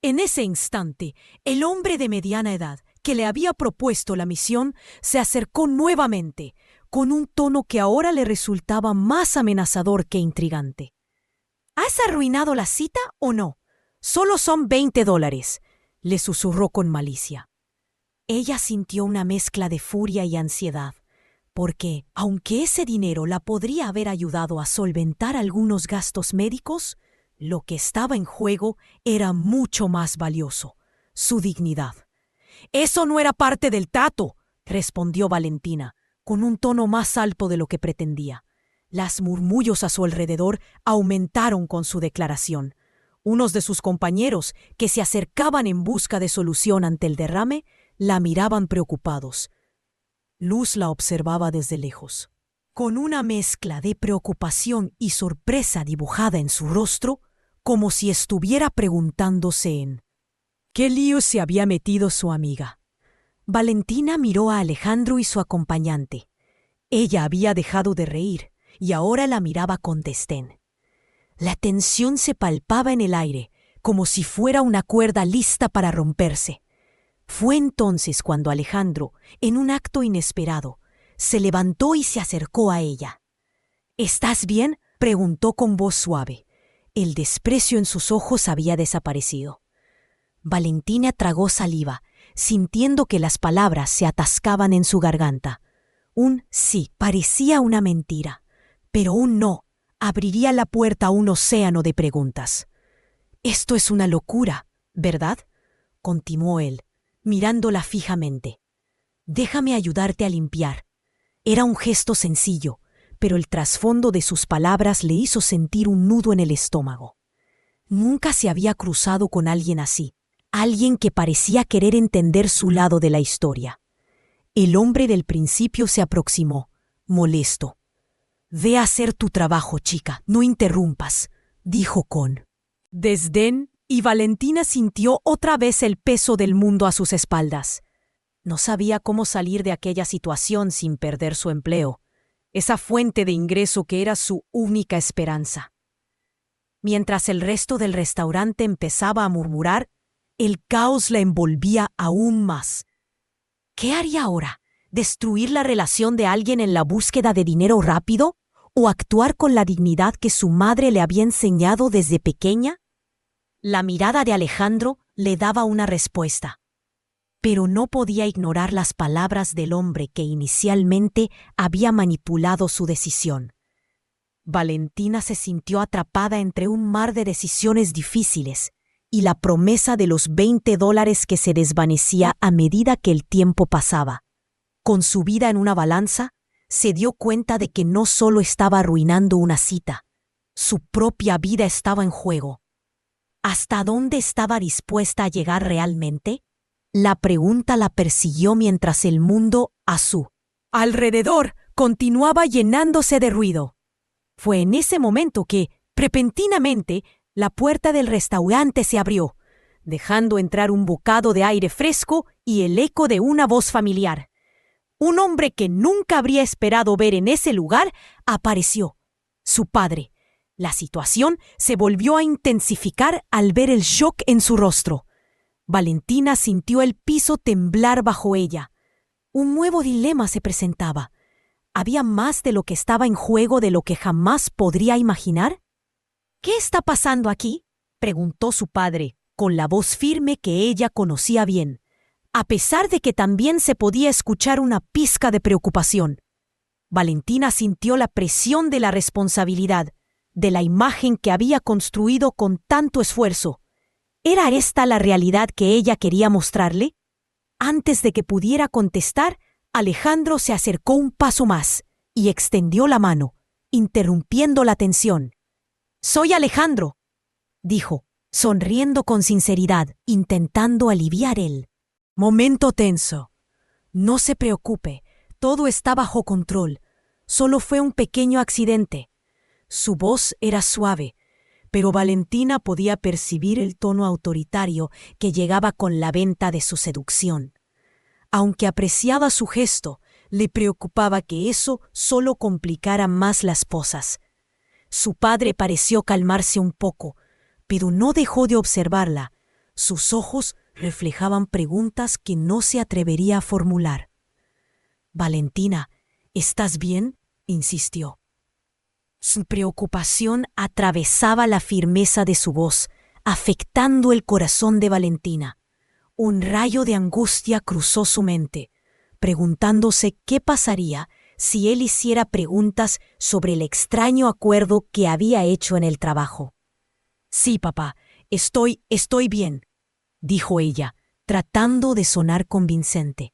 En ese instante, el hombre de mediana edad que le había propuesto la misión se acercó nuevamente, con un tono que ahora le resultaba más amenazador que intrigante. ¿Has arruinado la cita o no? Solo son $20, le susurró con malicia. Ella sintió una mezcla de furia y ansiedad, porque, aunque ese dinero la podría haber ayudado a solventar algunos gastos médicos, lo que estaba en juego era mucho más valioso: su dignidad. «Eso no era parte del trato», respondió Valentina, con un tono más alto de lo que pretendía. Las murmullos a su alrededor aumentaron con su declaración. Unos de sus compañeros, que se acercaban en busca de solución ante el derrame, la miraban preocupados. Luz la observaba desde lejos. Con una mezcla de preocupación y sorpresa dibujada en su rostro, como si estuviera preguntándose en ¿qué lío se había metido su amiga? Valentina miró a Alejandro y su acompañante. Ella había dejado de reír y ahora la miraba con desdén. La tensión se palpaba en el aire, como si fuera una cuerda lista para romperse. Fue entonces cuando Alejandro, en un acto inesperado, se levantó y se acercó a ella. «¿Estás bien?», preguntó con voz suave. El desprecio en sus ojos había desaparecido. Valentina tragó saliva, sintiendo que las palabras se atascaban en su garganta. Un sí parecía una mentira, pero un no abriría la puerta a un océano de preguntas. «Esto es una locura, ¿verdad?», continuó él, mirándola fijamente. «Déjame ayudarte a limpiar». Era un gesto sencillo, pero el trasfondo de sus palabras le hizo sentir un nudo en el estómago. Nunca se había cruzado con alguien así, alguien que parecía querer entender su lado de la historia. El hombre del principio se aproximó, molesto. «Ve a hacer tu trabajo, chica, no interrumpas», dijo con desdén, y Valentina sintió otra vez el peso del mundo a sus espaldas. No sabía cómo salir de aquella situación sin perder su empleo, esa fuente de ingreso que era su única esperanza. Mientras el resto del restaurante empezaba a murmurar, el caos la envolvía aún más. ¿Qué haría ahora? ¿Destruir la relación de alguien en la búsqueda de dinero rápido? ¿O actuar con la dignidad que su madre le había enseñado desde pequeña? La mirada de Alejandro le daba una respuesta, pero no podía ignorar las palabras del hombre que inicialmente había manipulado su decisión. Valentina se sintió atrapada entre un mar de decisiones difíciles y la promesa de los $20 que se desvanecía a medida que el tiempo pasaba. Con su vida en una balanza, se dio cuenta de que no solo estaba arruinando una cita, su propia vida estaba en juego. ¿Hasta dónde estaba dispuesta a llegar realmente? La pregunta la persiguió mientras el mundo a su alrededor continuaba llenándose de ruido. Fue en ese momento que, repentinamente, la puerta del restaurante se abrió, dejando entrar un bocado de aire fresco y el eco de una voz familiar. Un hombre que nunca habría esperado ver en ese lugar apareció, su padre. La situación se volvió a intensificar al ver el shock en su rostro. Valentina sintió el piso temblar bajo ella. Un nuevo dilema se presentaba. ¿Había más de lo que estaba en juego de lo que jamás podría imaginar? «¿Qué está pasando aquí?», preguntó su padre, con la voz firme que ella conocía bien, a pesar de que también se podía escuchar una pizca de preocupación. Valentina sintió la presión de la responsabilidad, de la imagen que había construido con tanto esfuerzo. ¿Era esta la realidad que ella quería mostrarle? Antes de que pudiera contestar, Alejandro se acercó un paso más y extendió la mano, interrumpiendo la tensión. «Soy Alejandro», dijo, sonriendo con sinceridad, intentando aliviar el momento tenso. «No se preocupe, todo está bajo control. Solo fue un pequeño accidente». Su voz era suave, pero Valentina podía percibir el tono autoritario que llegaba con la venta de su seducción. Aunque apreciaba su gesto, le preocupaba que eso solo complicara más las cosas. Su padre pareció calmarse un poco, pero no dejó de observarla. Sus ojos reflejaban preguntas que no se atrevería a formular. «Valentina, ¿estás bien?», insistió. Su preocupación atravesaba la firmeza de su voz, afectando el corazón de Valentina. Un rayo de angustia cruzó su mente, preguntándose qué pasaría si él hiciera preguntas sobre el extraño acuerdo que había hecho en el trabajo. «Sí, papá, estoy bien», dijo ella, tratando de sonar convincente.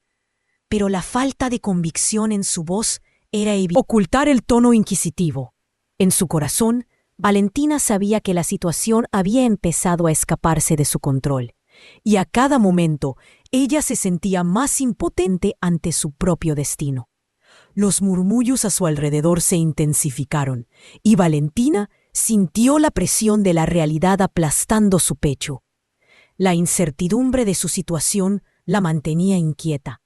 Pero la falta de convicción en su voz era evidente. Ocultar el tono inquisitivo. En su corazón, Valentina sabía que la situación había empezado a escaparse de su control, y a cada momento ella se sentía más impotente ante su propio destino. Los murmullos a su alrededor se intensificaron, y Valentina sintió la presión de la realidad aplastando su pecho. La incertidumbre de su situación la mantenía inquieta.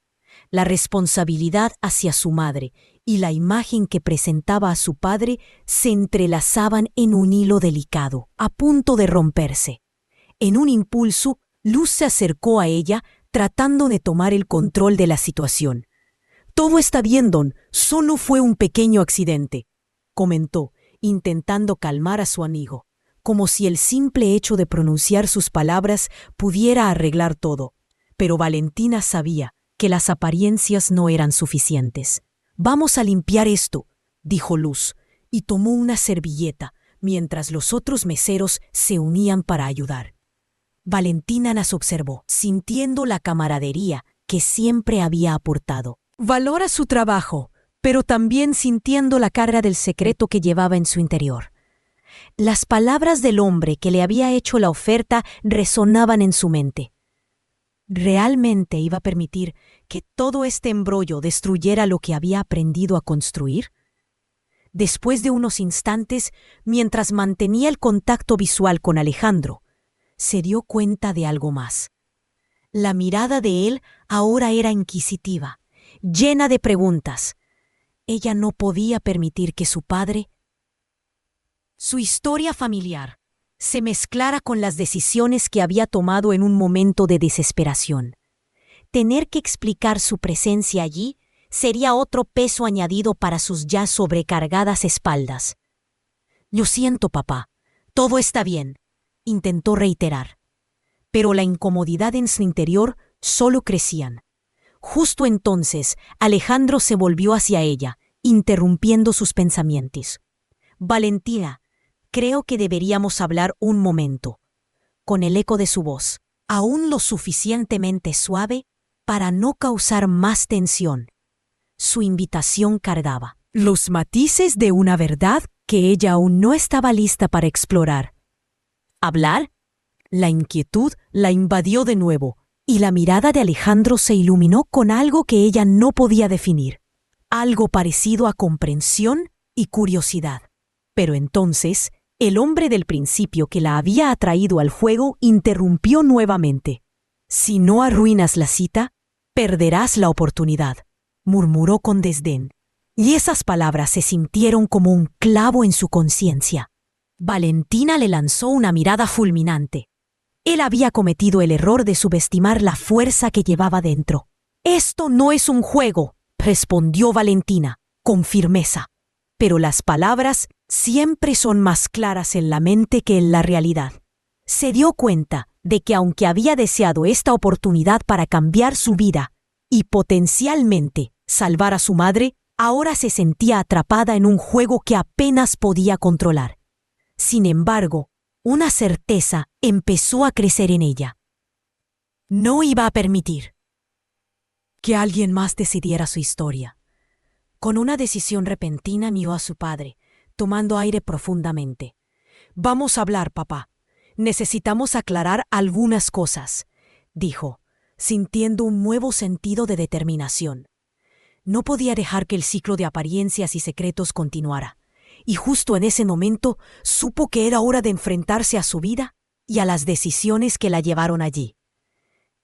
La responsabilidad hacia su madre y la imagen que presentaba a su padre se entrelazaban en un hilo delicado, a punto de romperse. En un impulso, Luz se acercó a ella, tratando de tomar el control de la situación. «Todo está bien, Don, solo fue un pequeño accidente», comentó, intentando calmar a su amigo, como si el simple hecho de pronunciar sus palabras pudiera arreglar todo. Pero Valentina sabía que las apariencias no eran suficientes. «Vamos a limpiar esto», dijo Luz, y tomó una servilleta, mientras los otros meseros se unían para ayudar. Valentina las observó, sintiendo la camaradería que siempre había aportado. «Valora su trabajo, pero también sintiendo la carga del secreto que llevaba en su interior. Las palabras del hombre que le había hecho la oferta resonaban en su mente. ¿Realmente iba a permitir que todo este embrollo destruyera lo que había aprendido a construir? Después de unos instantes, mientras mantenía el contacto visual con Alejandro, se dio cuenta de algo más. La mirada de él ahora era inquisitiva, llena de preguntas. Ella no podía permitir que su padre, su historia familiar, se mezclara con las decisiones que había tomado en un momento de desesperación. Tener que explicar su presencia allí sería otro peso añadido para sus ya sobrecargadas espaldas. «Lo siento, papá. Todo está bien», intentó reiterar. Pero la incomodidad en su interior solo crecían. Justo entonces, Alejandro se volvió hacia ella, interrumpiendo sus pensamientos. «Valentina, creo que deberíamos hablar un momento», con el eco de su voz, aún lo suficientemente suave para no causar más tensión. Su invitación cargaba los matices de una verdad que ella aún no estaba lista para explorar. ¿Hablar? La inquietud la invadió de nuevo, y la mirada de Alejandro se iluminó con algo que ella no podía definir, algo parecido a comprensión y curiosidad. Pero entonces, el hombre del principio que la había atraído al juego interrumpió nuevamente. «Si no arruinas la cita, perderás la oportunidad», murmuró con desdén, y esas palabras se sintieron como un clavo en su conciencia. Valentina le lanzó una mirada fulminante. Él había cometido el error de subestimar la fuerza que llevaba dentro. «Esto no es un juego», respondió Valentina, con firmeza. Pero las palabras siempre son más claras en la mente que en la realidad. Se dio cuenta de que aunque había deseado esta oportunidad para cambiar su vida y potencialmente salvar a su madre, ahora se sentía atrapada en un juego que apenas podía controlar. Sin embargo, una certeza empezó a crecer en ella. No iba a permitir que alguien más decidiera su historia. Con una decisión repentina miró a su padre, tomando aire profundamente. «Vamos a hablar, papá. Necesitamos aclarar algunas cosas», dijo, sintiendo un nuevo sentido de determinación. No podía dejar que el ciclo de apariencias y secretos continuara, y justo en ese momento supo que era hora de enfrentarse a su vida y a las decisiones que la llevaron allí.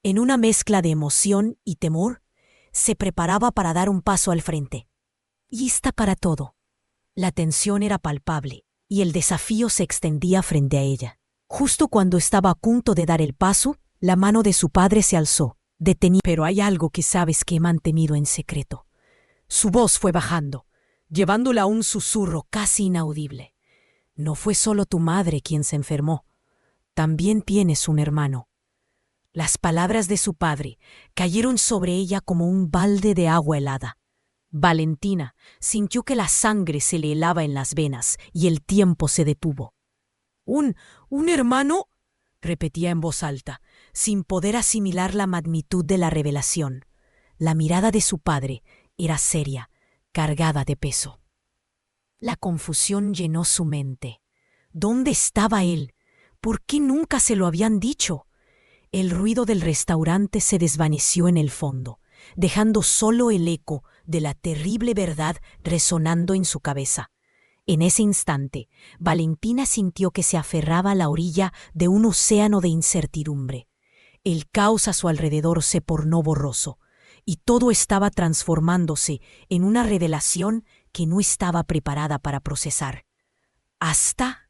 En una mezcla de emoción y temor, se preparaba para dar un paso al frente. Lista para todo. La tensión era palpable y el desafío se extendía frente a ella. Justo cuando estaba a punto de dar el paso, la mano de su padre se alzó, detenido. «Pero hay algo que sabes que he mantenido en secreto». Su voz fue bajando, llevándola a un susurro casi inaudible. «No fue solo tu madre quien se enfermó. También tienes un hermano». Las palabras de su padre cayeron sobre ella como un balde de agua helada. Valentina sintió que la sangre se le helaba en las venas y el tiempo se detuvo. ¿Un hermano?», repetía en voz alta, sin poder asimilar la magnitud de la revelación. La mirada de su padre era seria, cargada de peso. La confusión llenó su mente. ¿Dónde estaba él? ¿Por qué nunca se lo habían dicho? El ruido del restaurante se desvaneció en el fondo, dejando solo el eco de la terrible verdad resonando en su cabeza. En ese instante, Valentina sintió que se aferraba a la orilla de un océano de incertidumbre. El caos a su alrededor se tornó borroso, y todo estaba transformándose en una revelación que no estaba preparada para procesar. ¿Hasta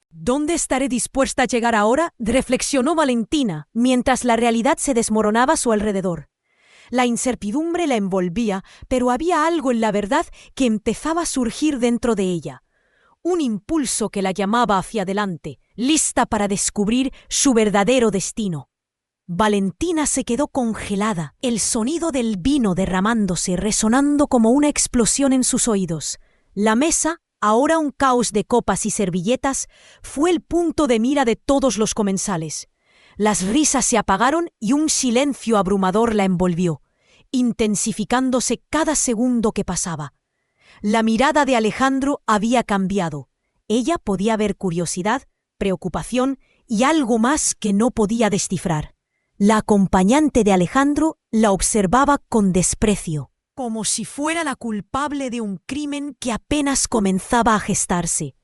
dónde estaré dispuesta a llegar ahora?, reflexionó Valentina, mientras la realidad se desmoronaba a su alrededor. La incertidumbre la envolvía, pero había algo en la verdad que empezaba a surgir dentro de ella. Un impulso que la llamaba hacia adelante, lista para descubrir su verdadero destino. Valentina se quedó congelada, el sonido del vino derramándose resonando como una explosión en sus oídos. La mesa, ahora un caos de copas y servilletas, fue el punto de mira de todos los comensales. Las risas se apagaron y un silencio abrumador la envolvió, intensificándose cada segundo que pasaba. La mirada de Alejandro había cambiado. Ella podía ver curiosidad, preocupación y algo más que no podía descifrar. La acompañante de Alejandro la observaba con desprecio, como si fuera la culpable de un crimen que apenas comenzaba a gestarse.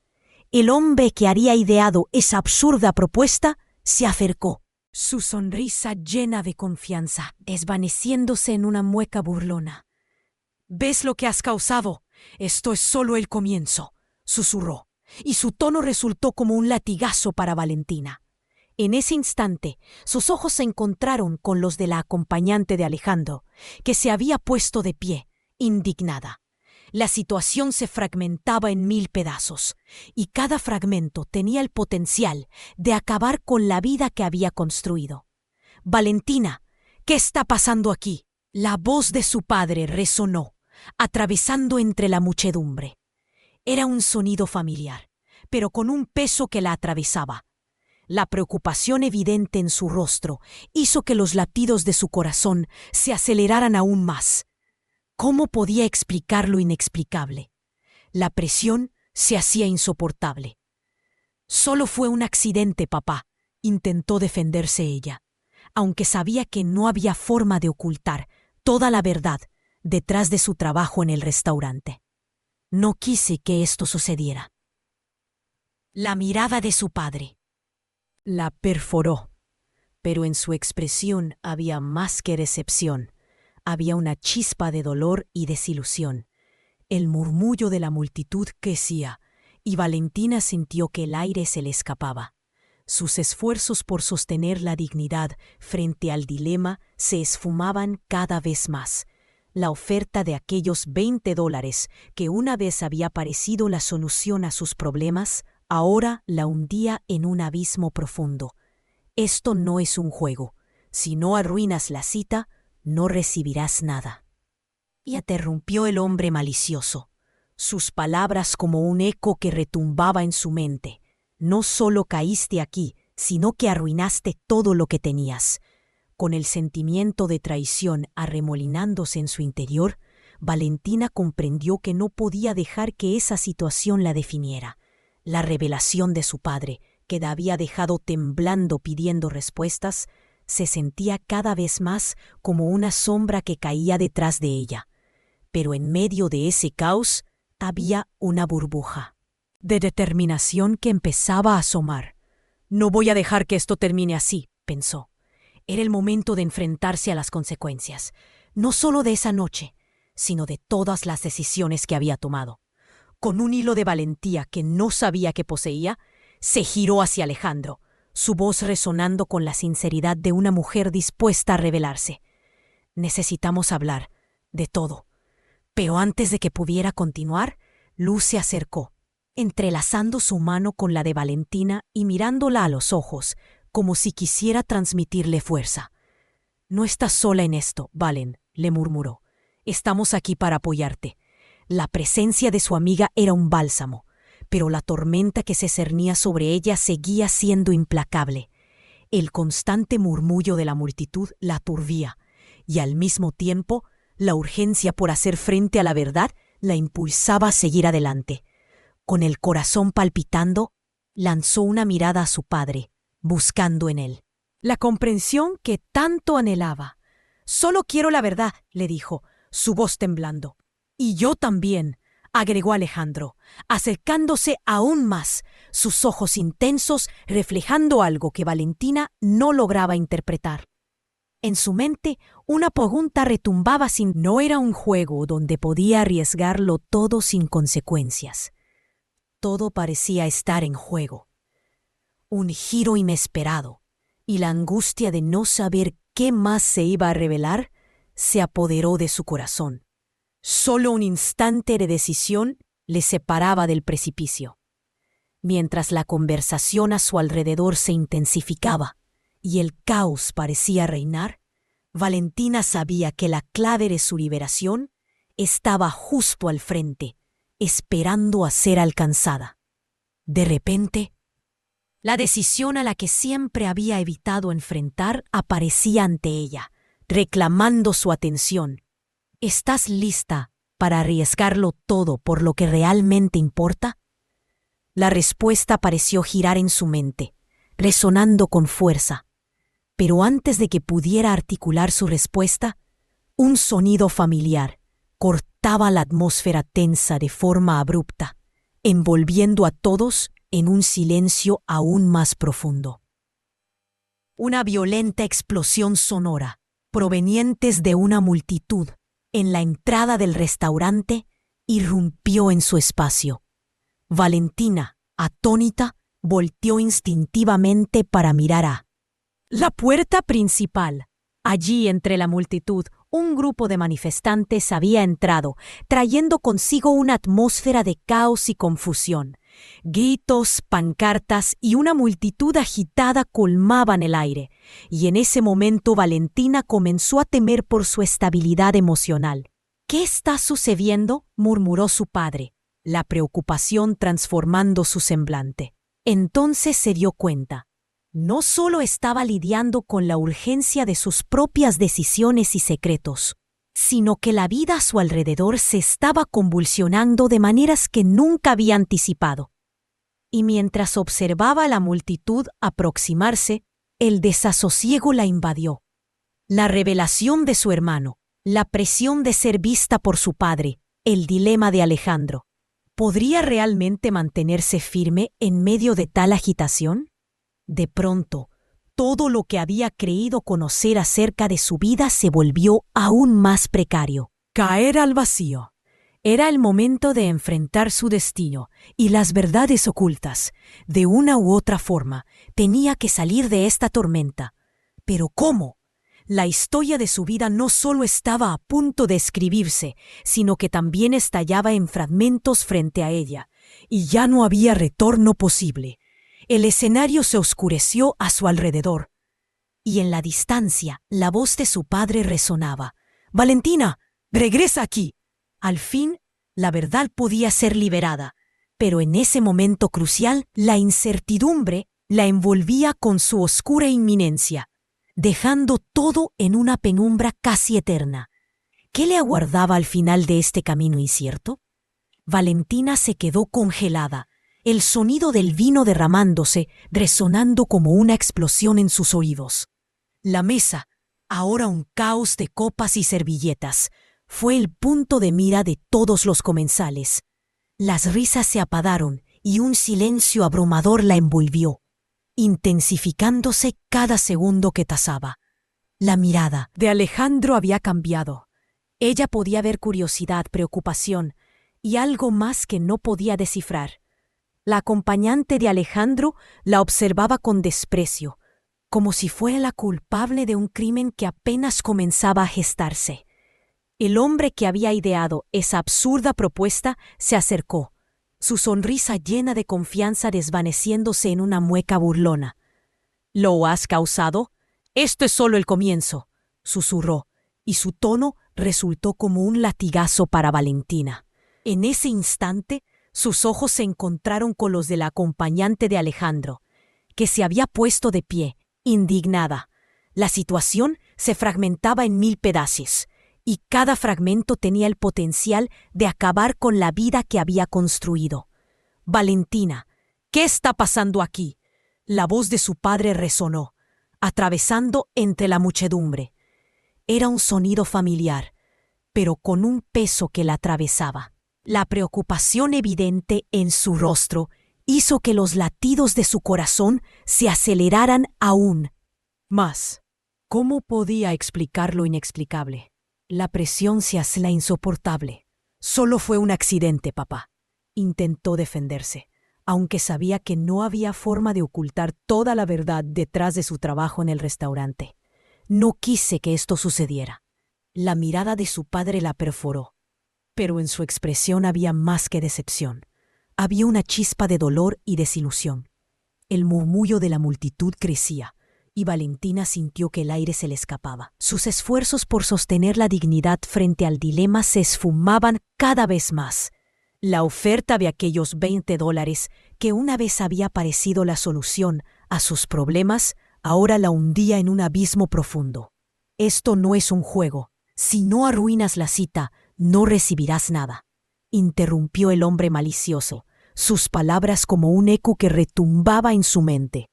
El hombre que había ideado esa absurda propuesta se acercó, su sonrisa llena de confianza, desvaneciéndose en una mueca burlona. «¿Ves lo que has causado? Esto es solo el comienzo», susurró, y su tono resultó como un latigazo para Valentina. En ese instante, sus ojos se encontraron con los de la acompañante de Alejandro, que se había puesto de pie, indignada. La situación se fragmentaba en 1000 pedazos, y cada fragmento tenía el potencial de acabar con la vida que había construido. «Valentina, ¿qué está pasando aquí?». La voz de su padre resonó, atravesando entre la muchedumbre. Era un sonido familiar, pero con un peso que la atravesaba. La preocupación evidente en su rostro hizo que los latidos de su corazón se aceleraran aún más. ¿Cómo podía explicar lo inexplicable? La presión se hacía insoportable. «Solo fue un accidente, papá», intentó defenderse ella, aunque sabía que no había forma de ocultar toda la verdad detrás de su trabajo en el restaurante. «No quise que esto sucediera». La mirada de su padre la perforó, pero en su expresión había más que decepción. Había una chispa de dolor y desilusión. El murmullo de la multitud crecía, y Valentina sintió que el aire se le escapaba. Sus esfuerzos por sostener la dignidad frente al dilema se esfumaban cada vez más. La oferta de aquellos $20, que una vez había parecido la solución a sus problemas, ahora la hundía en un abismo profundo. «Esto no es un juego. Si no arruinas la cita, no recibirás nada». Y interrumpió el hombre malicioso, sus palabras como un eco que retumbaba en su mente. «No solo caíste aquí, sino que arruinaste todo lo que tenías». Con el sentimiento de traición arremolinándose en su interior, Valentina comprendió que no podía dejar que esa situación la definiera. La revelación de su padre, que la había dejado temblando pidiendo respuestas, se sentía cada vez más como una sombra que caía detrás de ella. Pero en medio de ese caos había una burbuja de determinación que empezaba a asomar. «No voy a dejar que esto termine así», pensó. Era el momento de enfrentarse a las consecuencias, no solo de esa noche, sino de todas las decisiones que había tomado. Con un hilo de valentía que no sabía que poseía, se giró hacia Alejandro, su voz resonando con la sinceridad de una mujer dispuesta a revelarse. «Necesitamos hablar de todo». Pero antes de que pudiera continuar, Luz se acercó, entrelazando su mano con la de Valentina y mirándola a los ojos, como si quisiera transmitirle fuerza. «No estás sola en esto, Valen», le murmuró. «Estamos aquí para apoyarte». La presencia de su amiga era un bálsamo, pero la tormenta que se cernía sobre ella seguía siendo implacable. El constante murmullo de la multitud la aturdía, y al mismo tiempo, la urgencia por hacer frente a la verdad la impulsaba a seguir adelante. Con el corazón palpitando, lanzó una mirada a su padre, buscando en él la comprensión que tanto anhelaba. «Solo quiero la verdad», le dijo, su voz temblando. «Y yo también», agregó Alejandro, acercándose aún más, sus ojos intensos reflejando algo que Valentina no lograba interpretar. En su mente, una pregunta retumbaba sin «no era un juego donde podía arriesgarlo todo sin consecuencias». Todo parecía estar en juego. Un giro inesperado, y la angustia de no saber qué más se iba a revelar se apoderó de su corazón. Solo un instante de decisión le separaba del precipicio. Mientras la conversación a su alrededor se intensificaba y el caos parecía reinar, Valentina sabía que la clave de su liberación estaba justo al frente, esperando a ser alcanzada. De repente, la decisión a la que siempre había evitado enfrentar aparecía ante ella, reclamando su atención. «¿Estás lista para arriesgarlo todo por lo que realmente importa? La respuesta pareció girar en su mente, resonando con fuerza. Pero antes de que pudiera articular su respuesta, un sonido familiar cortaba la atmósfera tensa de forma abrupta, envolviendo a todos en un silencio aún más profundo. Una violenta explosión sonora, provenientes de una multitud, en la entrada del restaurante, irrumpió en su espacio. Valentina, atónita, volteó instintivamente para mirar a la puerta principal. Allí, entre la multitud, un grupo de manifestantes había entrado, trayendo consigo una atmósfera de caos y confusión. Gritos, pancartas y una multitud agitada colmaban el aire, y en ese momento Valentina comenzó a temer por su estabilidad emocional. «¿Qué está sucediendo?», murmuró su padre, la preocupación transformando su semblante. Entonces se dio cuenta. No solo estaba lidiando con la urgencia de sus propias decisiones y secretos, sino que la vida a su alrededor se estaba convulsionando de maneras que nunca había anticipado. Y mientras observaba a la multitud aproximarse, el desasosiego la invadió. La revelación de su hermano, la presión de ser vista por su padre, el dilema de Alejandro. ¿Podría realmente mantenerse firme en medio de tal agitación? De pronto, todo lo que había creído conocer acerca de su vida se volvió aún más precario. Caer al vacío. Era el momento de enfrentar su destino y las verdades ocultas. De una u otra forma, tenía que salir de esta tormenta. ¿Pero cómo? La historia de su vida no solo estaba a punto de escribirse, sino que también estallaba en fragmentos frente a ella, y ya no había retorno posible. El escenario se oscureció a su alrededor, y en la distancia la voz de su padre resonaba. «Valentina, regresa aquí». Al fin, la verdad podía ser liberada, pero en ese momento crucial, la incertidumbre la envolvía con su oscura inminencia, dejando todo en una penumbra casi eterna. ¿Qué le aguardaba al final de este camino incierto? Valentina se quedó congelada, el sonido del vino derramándose, resonando como una explosión en sus oídos. La mesa, ahora un caos de copas y servilletas, fue el punto de mira de todos los comensales. Las risas se apagaron y un silencio abrumador la envolvió, intensificándose cada segundo que pasaba. La mirada de Alejandro había cambiado. Ella podía ver curiosidad, preocupación y algo más que no podía descifrar. La acompañante de Alejandro la observaba con desprecio, como si fuera la culpable de un crimen que apenas comenzaba a gestarse. El hombre que había ideado esa absurda propuesta se acercó, su sonrisa llena de confianza desvaneciéndose en una mueca burlona. «¿Lo has causado? Esto es solo el comienzo», susurró, y su tono resultó como un latigazo para Valentina. En ese instante, sus ojos se encontraron con los de la acompañante de Alejandro, que se había puesto de pie, indignada. La situación se fragmentaba en 1000 pedazos, y cada fragmento tenía el potencial de acabar con la vida que había construido. «Valentina, ¿qué está pasando aquí?», la voz de su padre resonó, atravesando entre la muchedumbre. Era un sonido familiar, pero con un peso que la atravesaba. La preocupación evidente en su rostro hizo que los latidos de su corazón se aceleraran aún más. ¿Cómo podía explicar lo inexplicable? La presión se hacía insoportable. «Solo fue un accidente, papá», intentó defenderse, aunque sabía que no había forma de ocultar toda la verdad detrás de su trabajo en el restaurante. «No quise que esto sucediera». La mirada de su padre la perforó, pero en su expresión había más que decepción. Había una chispa de dolor y desilusión. El murmullo de la multitud crecía, y Valentina sintió que el aire se le escapaba. Sus esfuerzos por sostener la dignidad frente al dilema se esfumaban cada vez más. La oferta de aquellos $20, que una vez había parecido la solución a sus problemas, ahora la hundía en un abismo profundo. «Esto no es un juego. Si no arruinas la cita, No recibirás nada, interrumpió el hombre malicioso, sus palabras como un eco que retumbaba en su mente.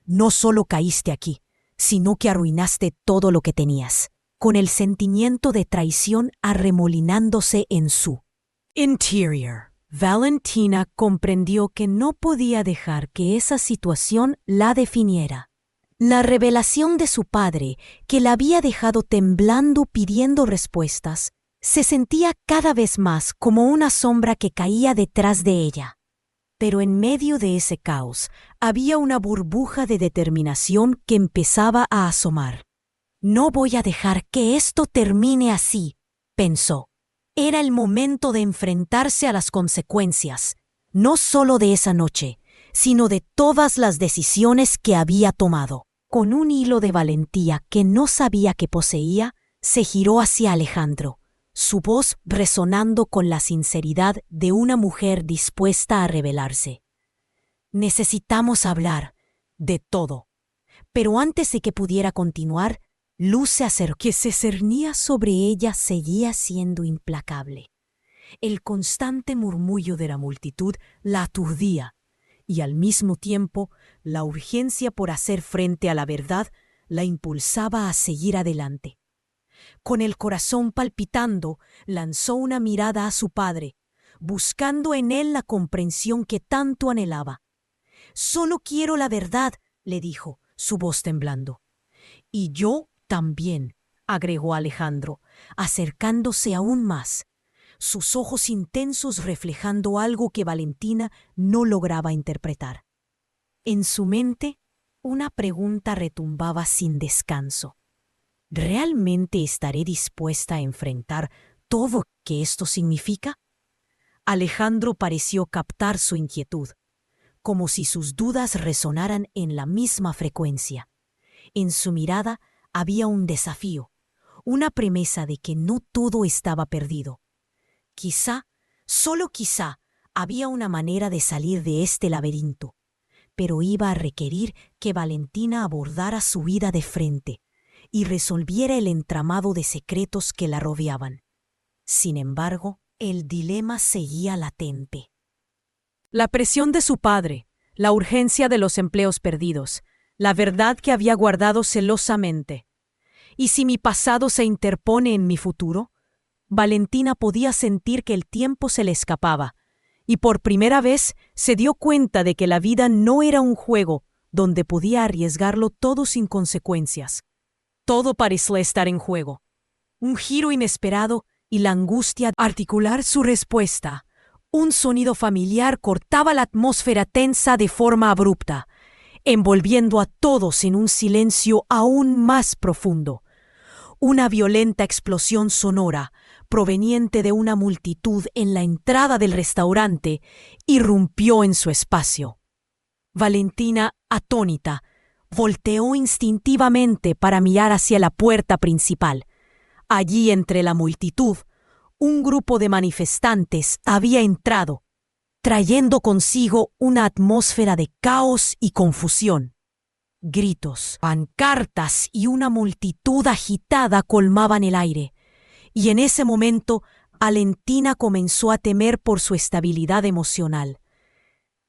No solo caíste aquí, sino que arruinaste todo lo que tenías, con el sentimiento de traición arremolinándose en su interior. Valentina comprendió que no podía dejar que esa situación la definiera. La revelación de su padre, que la había dejado temblando pidiendo respuestas, se sentía cada vez más como una sombra que caía detrás de ella. Pero en medio de ese caos había una burbuja de determinación que empezaba a asomar. No voy a dejar que esto termine así, pensó. Era el momento de enfrentarse a las consecuencias, no solo de esa noche, sino de todas las decisiones que había tomado. Con un hilo de valentía que no sabía que poseía, se giró hacia Alejandro, su voz resonando con la sinceridad de una mujer dispuesta a revelarse. Necesitamos hablar de todo. Pero antes de que pudiera continuar, Luz se acercó. Que se cernía sobre ella seguía siendo implacable. El constante murmullo de la multitud la aturdía, y al mismo tiempo la urgencia por hacer frente a la verdad la impulsaba a seguir adelante. Con el corazón palpitando, lanzó una mirada a su padre, buscando en él la comprensión que tanto anhelaba. «Solo quiero la verdad», le dijo, su voz temblando. «Y yo también», agregó Alejandro, acercándose aún más, sus ojos intensos reflejando algo que Valentina no lograba interpretar. En su mente, una pregunta retumbaba sin descanso. ¿Realmente estaré dispuesta a enfrentar todo lo que esto significa? Alejandro pareció captar su inquietud, como si sus dudas resonaran en la misma frecuencia. En su mirada había un desafío, una promesa de que no todo estaba perdido. Quizá, solo quizá, había una manera de salir de este laberinto, pero iba a requerir que Valentina abordara su vida de frente y resolviera el entramado de secretos que la rodeaban. Sin embargo, el dilema seguía latente. La presión de su padre, la urgencia de los empleos perdidos, la verdad que había guardado celosamente. ¿Y si mi pasado se interpone en mi futuro? Valentina podía sentir que el tiempo se le escapaba, y por primera vez se dio cuenta de que la vida no era un juego donde podía arriesgarlo todo sin consecuencias. Todo parecía estar en juego. Un giro inesperado y la angustia de articular su respuesta. Un sonido familiar cortaba la atmósfera tensa de forma abrupta, envolviendo a todos en un silencio aún más profundo. Una violenta explosión sonora, proveniente de una multitud en la entrada del restaurante, irrumpió en su espacio. Valentina, atónita, volteó instintivamente para mirar hacia la puerta principal. Allí, entre la multitud, un grupo de manifestantes había entrado, trayendo consigo una atmósfera de caos y confusión. Gritos, pancartas y una multitud agitada colmaban el aire, y en ese momento Valentina comenzó a temer por su estabilidad emocional.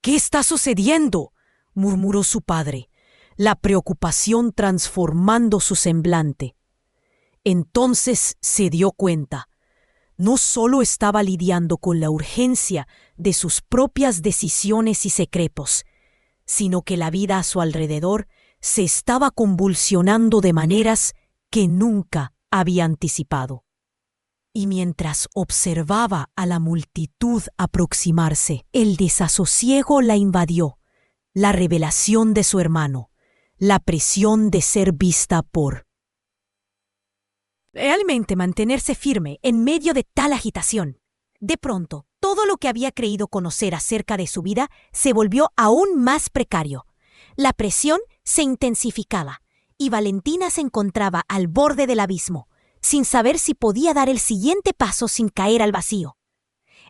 «¿Qué está sucediendo?», murmuró su padre, la preocupación transformando su semblante. Entonces se dio cuenta. No solo estaba lidiando con la urgencia de sus propias decisiones y secretos, sino que la vida a su alrededor se estaba convulsionando de maneras que nunca había anticipado. Y mientras observaba a la multitud aproximarse, el desasosiego la invadió, la revelación de su hermano, la presión de ser vista por... Realmente mantenerse firme en medio de tal agitación. De pronto, todo lo que había creído conocer acerca de su vida se volvió aún más precario. La presión se intensificaba y Valentina se encontraba al borde del abismo, sin saber si podía dar el siguiente paso sin caer al vacío.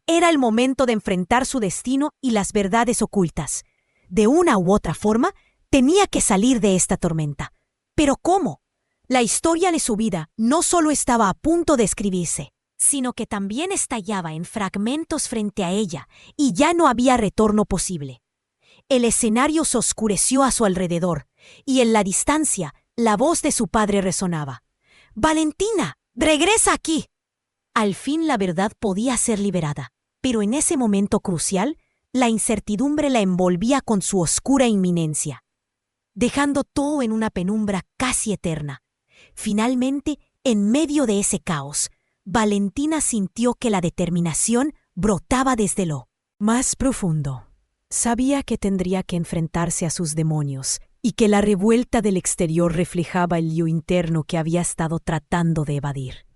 Era el momento de enfrentar su destino y las verdades ocultas. De una u otra forma, tenía que salir de esta tormenta. ¿Pero cómo? La historia de su vida no solo estaba a punto de escribirse, sino que también estallaba en fragmentos frente a ella y ya no había retorno posible. El escenario se oscureció a su alrededor y en la distancia la voz de su padre resonaba. «Valentina, regresa aquí». Al fin la verdad podía ser liberada, pero en ese momento crucial, la incertidumbre la envolvía con su oscura inminencia, dejando todo en una penumbra casi eterna. Finalmente, en medio de ese caos, Valentina sintió que la determinación brotaba desde lo más profundo. Sabía que tendría que enfrentarse a sus demonios y que la revuelta del exterior reflejaba el yo interno que había estado tratando de evadir.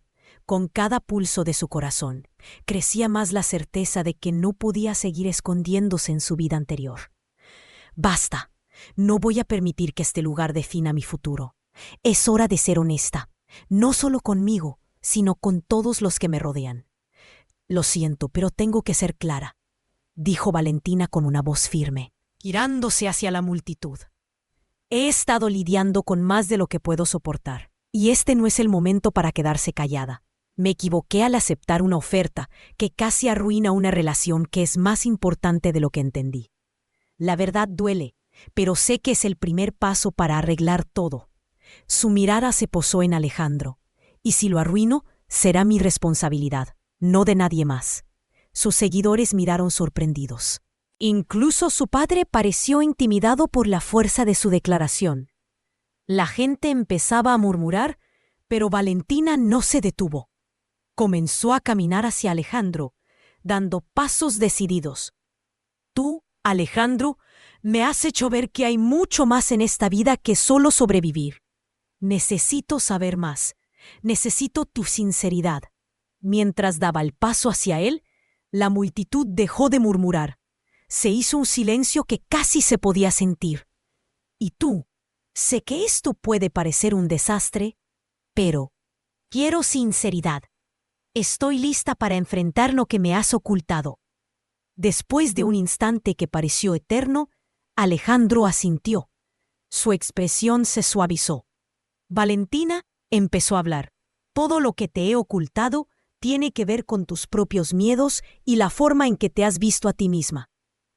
Con cada pulso de su corazón, crecía más la certeza de que no podía seguir escondiéndose en su vida anterior. «Basta. No voy a permitir que este lugar defina mi futuro. Es hora de ser honesta, no solo conmigo, sino con todos los que me rodean. Lo siento, pero tengo que ser clara», dijo Valentina con una voz firme, girándose hacia la multitud. «He estado lidiando con más de lo que puedo soportar, y este no es el momento para quedarse callada. Me equivoqué al aceptar una oferta que casi arruina una relación que es más importante de lo que entendí. La verdad duele, pero sé que es el primer paso para arreglar todo». Su mirada se posó en Alejandro, y si lo arruino, será mi responsabilidad, no de nadie más. Sus seguidores miraron sorprendidos. Incluso su padre pareció intimidado por la fuerza de su declaración. La gente empezaba a murmurar, pero Valentina no se detuvo. Comenzó a caminar hacia Alejandro, dando pasos decididos. «Tú, Alejandro, me has hecho ver que hay mucho más en esta vida que solo sobrevivir. Necesito saber más. Necesito tu sinceridad». Mientras daba el paso hacia él, la multitud dejó de murmurar. Se hizo un silencio que casi se podía sentir. «Y tú, sé que esto puede parecer un desastre, pero quiero sinceridad. Estoy lista para enfrentar lo que me has ocultado». Después de un instante que pareció eterno, Alejandro asintió. Su expresión se suavizó. «Valentina», empezó a hablar, «todo lo que te he ocultado tiene que ver con tus propios miedos y la forma en que te has visto a ti misma.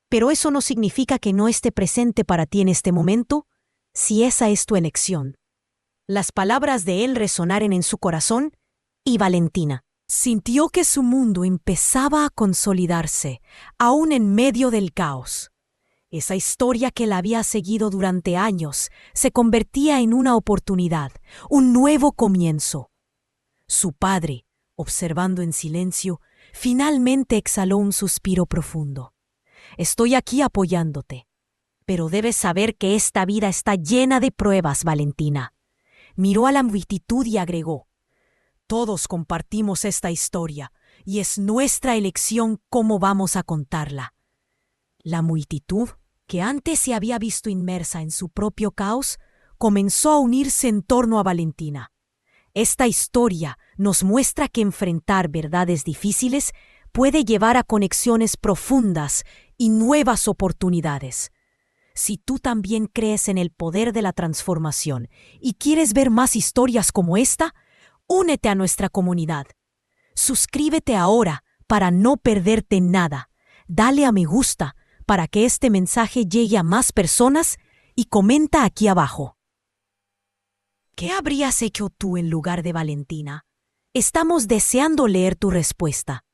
Pero eso no significa que no esté presente para ti en este momento, si esa es tu elección». Las palabras de él resonaron en su corazón, y Valentina sintió que su mundo empezaba a consolidarse, aún en medio del caos. Esa historia que la había seguido durante años se convertía en una oportunidad, un nuevo comienzo. Su padre, observando en silencio, finalmente exhaló un suspiro profundo. «Estoy aquí apoyándote, pero debes saber que esta vida está llena de pruebas, Valentina». Miró a la multitud y agregó: «Todos compartimos esta historia y es nuestra elección cómo vamos a contarla». La multitud, que antes se había visto inmersa en su propio caos, comenzó a unirse en torno a Valentina. Esta historia nos muestra que enfrentar verdades difíciles puede llevar a conexiones profundas y nuevas oportunidades. Si tú también crees en el poder de la transformación y quieres ver más historias como esta, únete a nuestra comunidad. Suscríbete ahora para no perderte nada. Dale a me gusta para que este mensaje llegue a más personas y comenta aquí abajo. ¿Qué habrías hecho tú en lugar de Valentina? Estamos deseando leer tu respuesta.